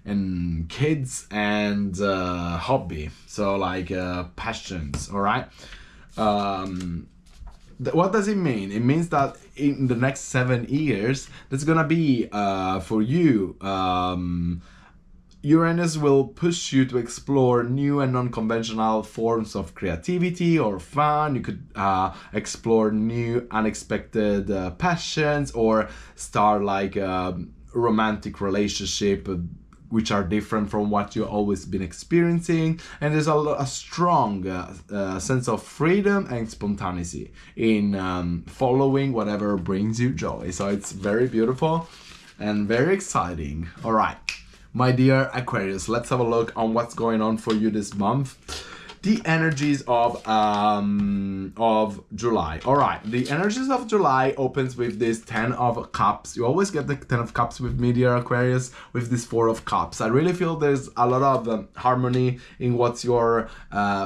S1: and kids and hobby, so like passions, all right? What does it mean? It means that in the next 7 years, that's gonna be for you. Uranus will push you to explore new and non-conventional forms of creativity or fun. You could explore new, unexpected passions, or start like a romantic relationship which are different from what you've always been experiencing. And there's a strong sense of freedom and spontaneity in following whatever brings you joy. So it's very beautiful and very exciting. All right, my dear Aquarius, let's have a look on what's going on for you this month. The energies of July. All right, the energies of July opens with this 10 of Cups. You always get the 10 of Cups with me, dear Aquarius, with this 4 of Cups. I really feel there's a lot of harmony in what your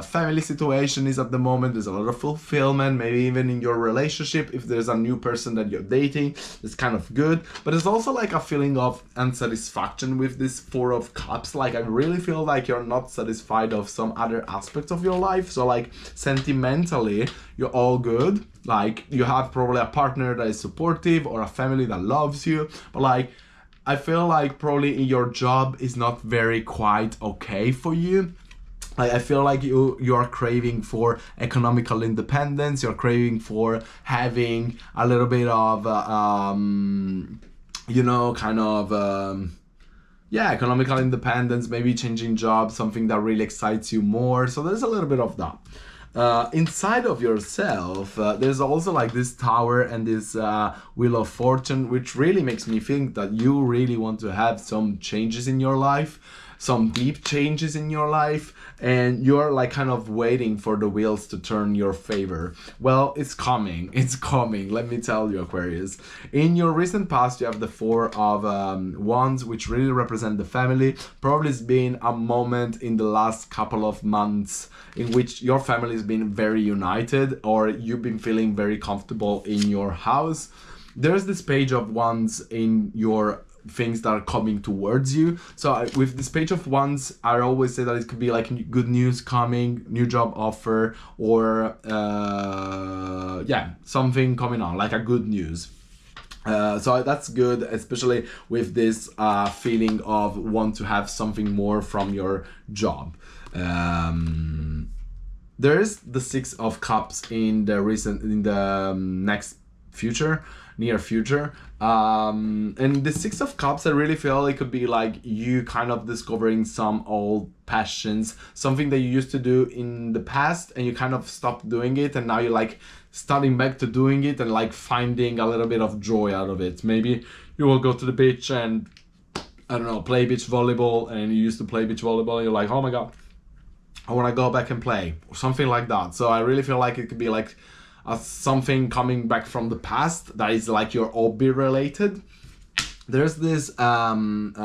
S1: family situation is at the moment. There's a lot of fulfillment, maybe even in your relationship. If there's a new person that you're dating, it's kind of good. But there's also like a feeling of unsatisfaction with this 4 of Cups. Like I really feel like you're not satisfied of some other aspects of your life. So like sentimentally you're all good, like you have probably a partner that is supportive or a family that loves you, but like I feel like probably your job is not very quite okay for you. Like I feel like you are craving for economical independence, you're craving for having a little bit of you know, kind of yeah, economical independence, maybe changing jobs, something that really excites you more. So there's a little bit of that. inside of yourself, there's also like this tower and this wheel of fortune, which really makes me think that you really want to have some changes in your life, some deep changes in your life, and you're like kind of waiting for the wheels to turn your favor. Well, it's coming, let me tell you, Aquarius. In your recent past, you have the Four of Wands, which really represent the family. Probably it's been a moment in the last couple of months in which your family has been very united, or you've been feeling very comfortable in your house. There's this Page of Wands in your things that are coming towards you. So with this Page of Wands, I always say that it could be like good news coming, new job offer, or something coming on, like a good news. So that's good, especially with this feeling of want to have something more from your job. There is the Six of Cups in the near future. And the Six of Cups, I really feel it could be like you kind of discovering some old passions, something that you used to do in the past and you kind of stopped doing it, and now you're like starting back to doing it and like finding a little bit of joy out of it. Maybe you will go to the beach and, I don't know, play beach volleyball, and you used to play beach volleyball and you're like, oh my god, I want to go back and play, or something like that. So I really feel like it could be like something coming back from the past that is like your hobby related. There's this Hanged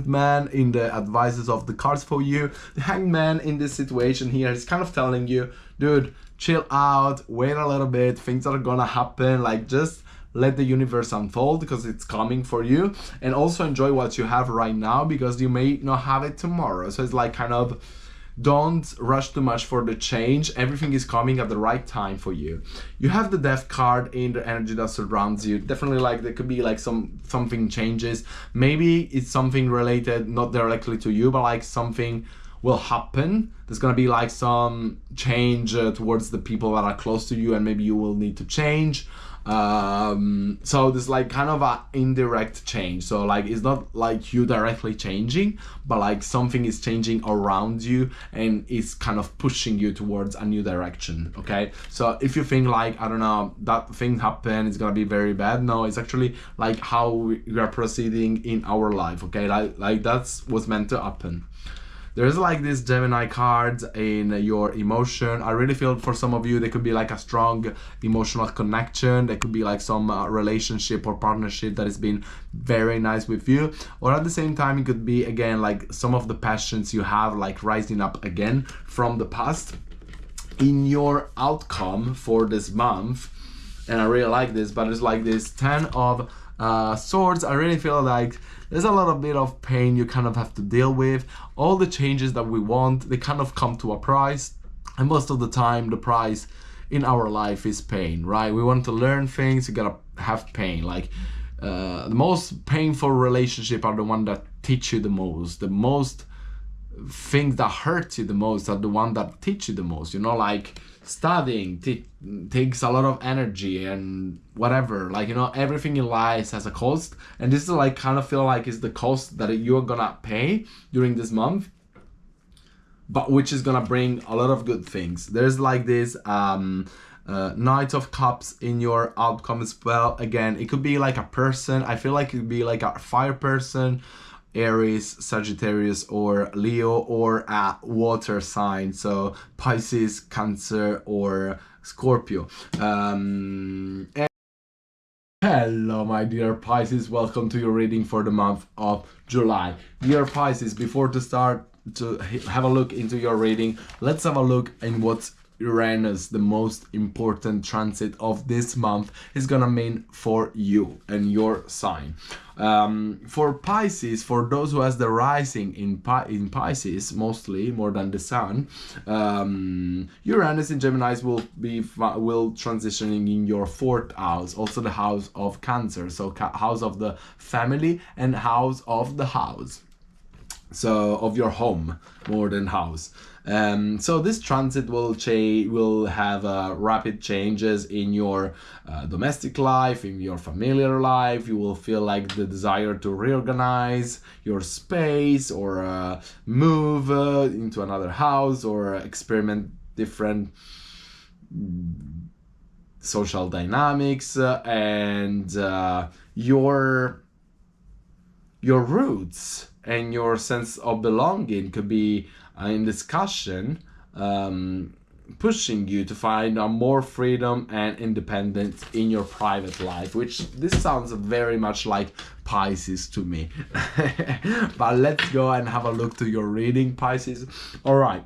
S1: Man in the advices of the cards for you. The Hanged Man in this situation here is kind of telling you, dude, chill out, wait a little bit, things are gonna happen, like just let the universe unfold because it's coming for you, and also enjoy what you have right now because you may not have it tomorrow. So it's like kind of, don't rush too much for the change. Everything is coming at the right time for you. You have the Death card in the energy that surrounds you. Definitely like there could be like something changes. Maybe it's something related not directly to you, but like something will happen. There's gonna be like some change towards the people that are close to you, and maybe you will need to change. So there's like kind of a indirect change. So like it's not like you directly changing, but like something is changing around you and it's kind of pushing you towards a new direction. Okay, so if you think like, I don't know, that thing happened, it's gonna be very bad, no, it's actually like how we are proceeding in our life. Okay, like that's what's meant to happen. There's like this Gemini cards in your emotion. I really feel for some of you, there could be like a strong emotional connection. There could be like some relationship or partnership that has been very nice with you. Or at the same time, it could be again, like some of the passions you have like rising up again from the past in your outcome for this month. And I really like this, but it's like this 10 of Swords. I really feel like there's a lot of bit of pain you kind of have to deal with. All the changes that we want, they kind of come to a price, and most of the time the price in our life is pain, right? We want to learn things, you gotta have pain. Like the most painful relationship are the one that teach you the most things that hurt you the most are the one that teach you the most. You know, like studying takes a lot of energy and whatever, like, you know, everything in life has a cost, and this is like kind of feel like is the cost that you're gonna pay during this month, but which is gonna bring a lot of good things. There's like this Knight of Cups in your outcome as well. Again, it could be like a person. I feel like it could be like a fire person, Aries, Sagittarius, or Leo, or a water sign, so Pisces, Cancer, or Scorpio. And hello, my dear Pisces, welcome to your reading for the month of July. Dear Pisces, before to start to have a look into your reading, let's have a look in what Uranus, the most important transit of this month, is gonna mean for you and your sign. For Pisces, for those who has the rising in Pisces, mostly more than the sun, Uranus in Gemini will transitioning in your 4th house, also the house of Cancer, so house of the family and house of the house. So of your home more than house. So this transit will have rapid changes in your domestic life, in your familiar life. You will feel like the desire to reorganize your space, or move into another house, or experiment different social dynamics, and your roots and your sense of belonging could be in discussion, pushing you to find more freedom and independence in your private life, which this sounds very much like Pisces to me. But let's go and have a look to your reading, Pisces. All right.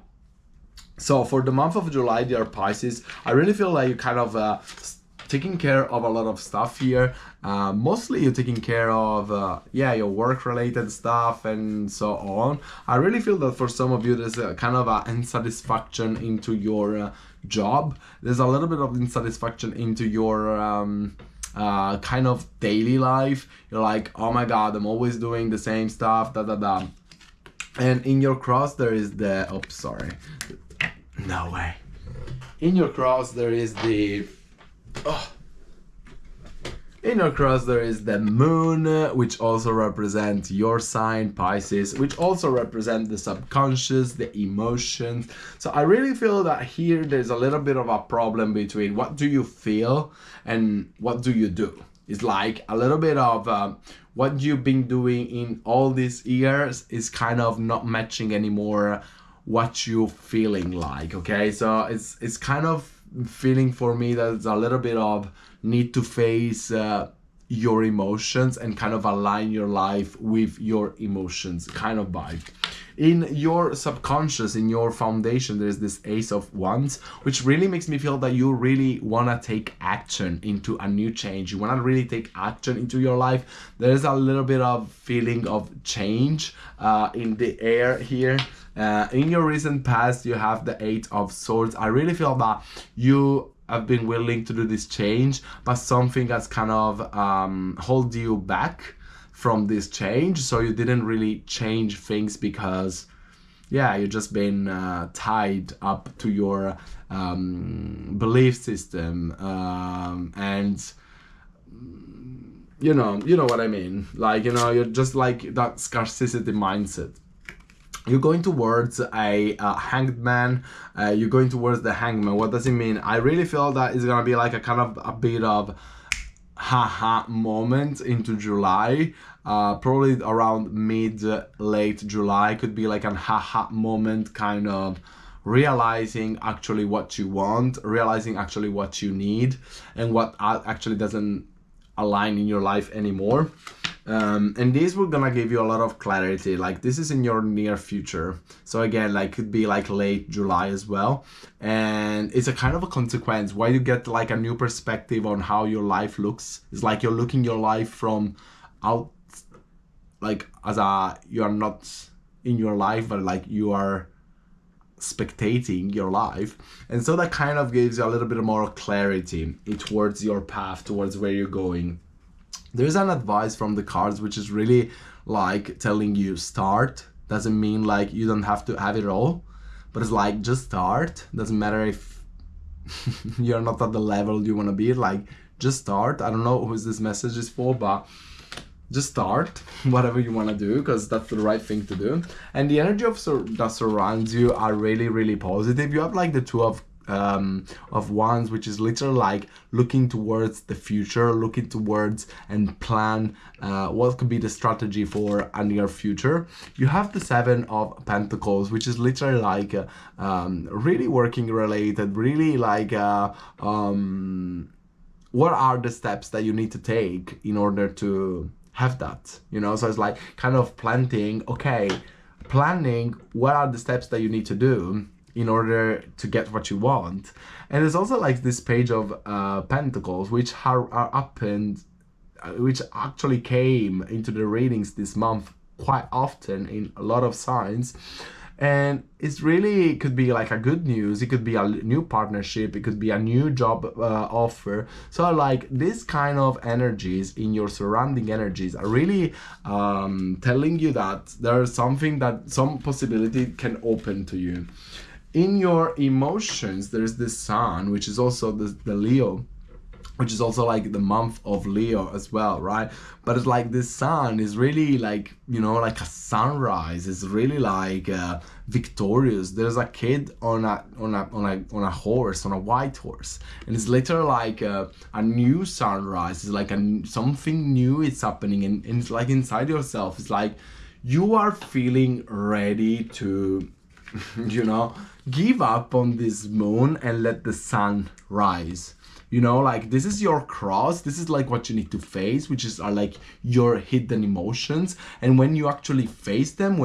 S1: So for the month of July, dear Pisces, I really feel like you kind of taking care of a lot of stuff here. Mostly you're taking care of your work related stuff and so on. I really feel that for some of you there's a kind of a insatisfaction into your job. There's a little bit of insatisfaction into your kind of daily life. You're like, oh my god, I'm always doing the same stuff, and in your cross there is the no way. In your cross there is the in your cross there is the moon, which also represents your sign, Pisces, which also represents the subconscious, the emotions. So I really feel that here there's a little bit of a problem between what do you feel and what do you do. It's like a little bit of what you've been doing in all these years is kind of not matching anymore what you're feeling like, okay? So it's kind of feeling for me that it's a little bit of need to face your emotions and kind of align your life with your emotions kind of vibe. In your subconscious, in your foundation, there's this Ace of Wands, which really makes me feel that you really want to take action into a new change. You want to really take action into your life. There's a little bit of feeling of change in the air here. In your recent past, you have the Eight of Swords. I really feel that you have been willing to do this change, but something has kind of hold you back from this change. So you didn't really change things because, yeah, you've just been tied up to your belief system, and you know what I mean. Like, you're just like that scarcity mindset. You're going towards a hanged man. You're going towards the hangman. What does it mean? I really feel that it's gonna be like a kind of a bit of haha moment into July. Probably around late July could be like a haha moment, kind of realizing actually what you want, realizing actually what you need, and what actually doesn't align in your life anymore. And this will gonna give you a lot of clarity. Like, this is in your near future, so again, like, could be like late July as well, and it's a kind of a consequence why you get like a new perspective on how your life looks. It's like you're looking your life from out, like, as you are not in your life, but like you are spectating your life, and so that kind of gives you a little bit more clarity towards your path, towards where you're going. There's an advice from the cards which is really like telling you start. Doesn't mean like you don't have to have it all, but it's like just start. Doesn't matter if you're not at the level you want to be, like just start. I don't know who this message is for, but just start whatever you want to do, because that's the right thing to do. And the energy that surrounds you are really, really positive. You have like the Two of Wands, which is literally like looking towards the future, looking towards and plan what could be the strategy for a near future. You have the Seven of Pentacles, which is literally like really working related, really like what are the steps that you need to take in order to have that, so it's like kind of planning what are the steps that you need to do in order to get what you want. And there's also like this Page of Pentacles, which which actually came into the readings this month quite often in a lot of signs. And it's really could be like a good news. It could be a new partnership. It could be a new job offer. So like this kind of energies in your surrounding energies are really telling you that there's something, that some possibility can open to you. in your emotions, there's the sun, which is also the Leo, which is also like the month of Leo as well, right? But it's like the sun is really like, you know, like a sunrise. It's really like victorious. There's a kid on a horse, on a white horse, and it's literally like a new sunrise. It's like something new is happening, and it's like inside yourself. It's like you are feeling ready to, you know, give up on this moon and let the sun rise. You know, like this is your cross. This is like what you need to face, which are like your hidden emotions. And when you actually face them,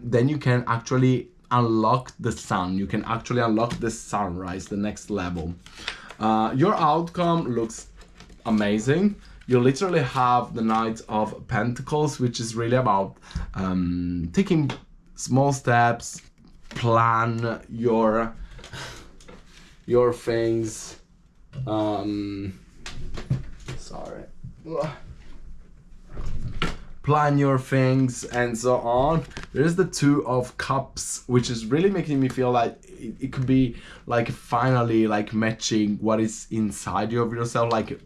S1: then you can actually unlock the sun. You can actually unlock the sunrise, the next level. Your outcome looks amazing. You literally have the Knight of Pentacles, which is really about taking small steps, plan your things. Plan your things and so on. There's the Two of Cups, which is really making me feel like it could be like finally like matching what is inside of yourself, like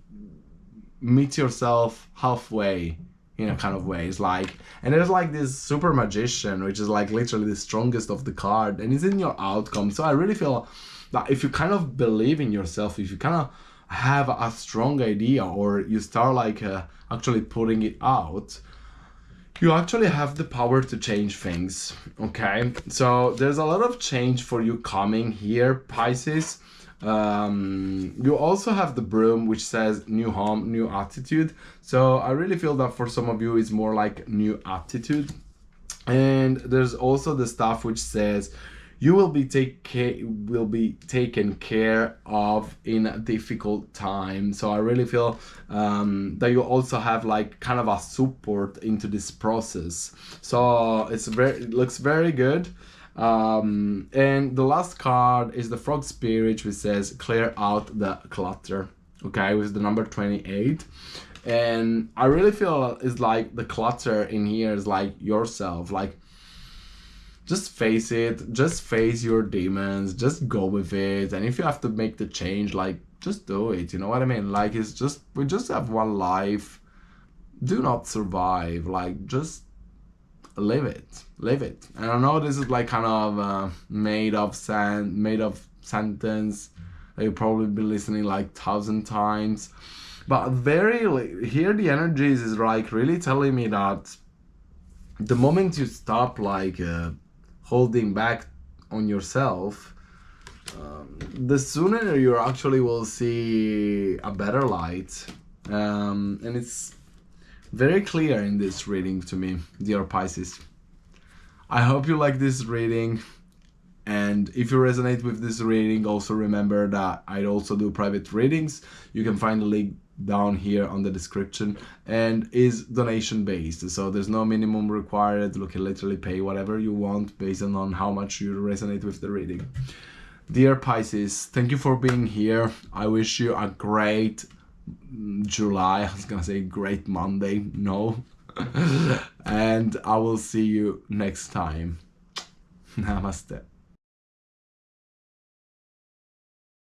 S1: meet yourself halfway in a kind of way. It's like, and there's like this Super Magician, which is like literally the strongest of the card, and it's in your outcome. So I really feel that if you kind of believe in yourself, if you kind of have a strong idea, or you start like actually putting it out, you actually have the power to change things. Okay, so there's a lot of change for you coming here, Pisces. You also have the Broom, which says new home, new attitude. So I really feel that for some of you it's more like new attitude. And there's also the stuff which says you will be taken care of in a difficult time. So I really feel that you also have like kind of a support into this process. So it looks very good. And the last card is the Frog Spirit, which says clear out the clutter. Okay, with the number 28. And I really feel it's like the clutter in here is like yourself, like just face it, just face your demons, just go with it. And if you have to make the change, like just do it, you know what I mean? Like it's just, we just have one life. Do not survive, like just live it. And I know this is like kind of made of sentence that you've probably been listening like 1,000 times, but here the energies is like really telling me that the moment you stop like holding back on yourself, the sooner you actually will see a better light. And it's very clear in this reading to me, dear Pisces. I hope you like this reading, and if you resonate with this reading, also remember that I also do private readings. You can find the link down here on the description, and is donation based, so there's no minimum required. You can literally pay whatever you want based on how much you resonate with the reading. Dear Pisces, thank you for being here. I wish you a great July. I was gonna say great Monday, no. And I will see you next time. Namaste.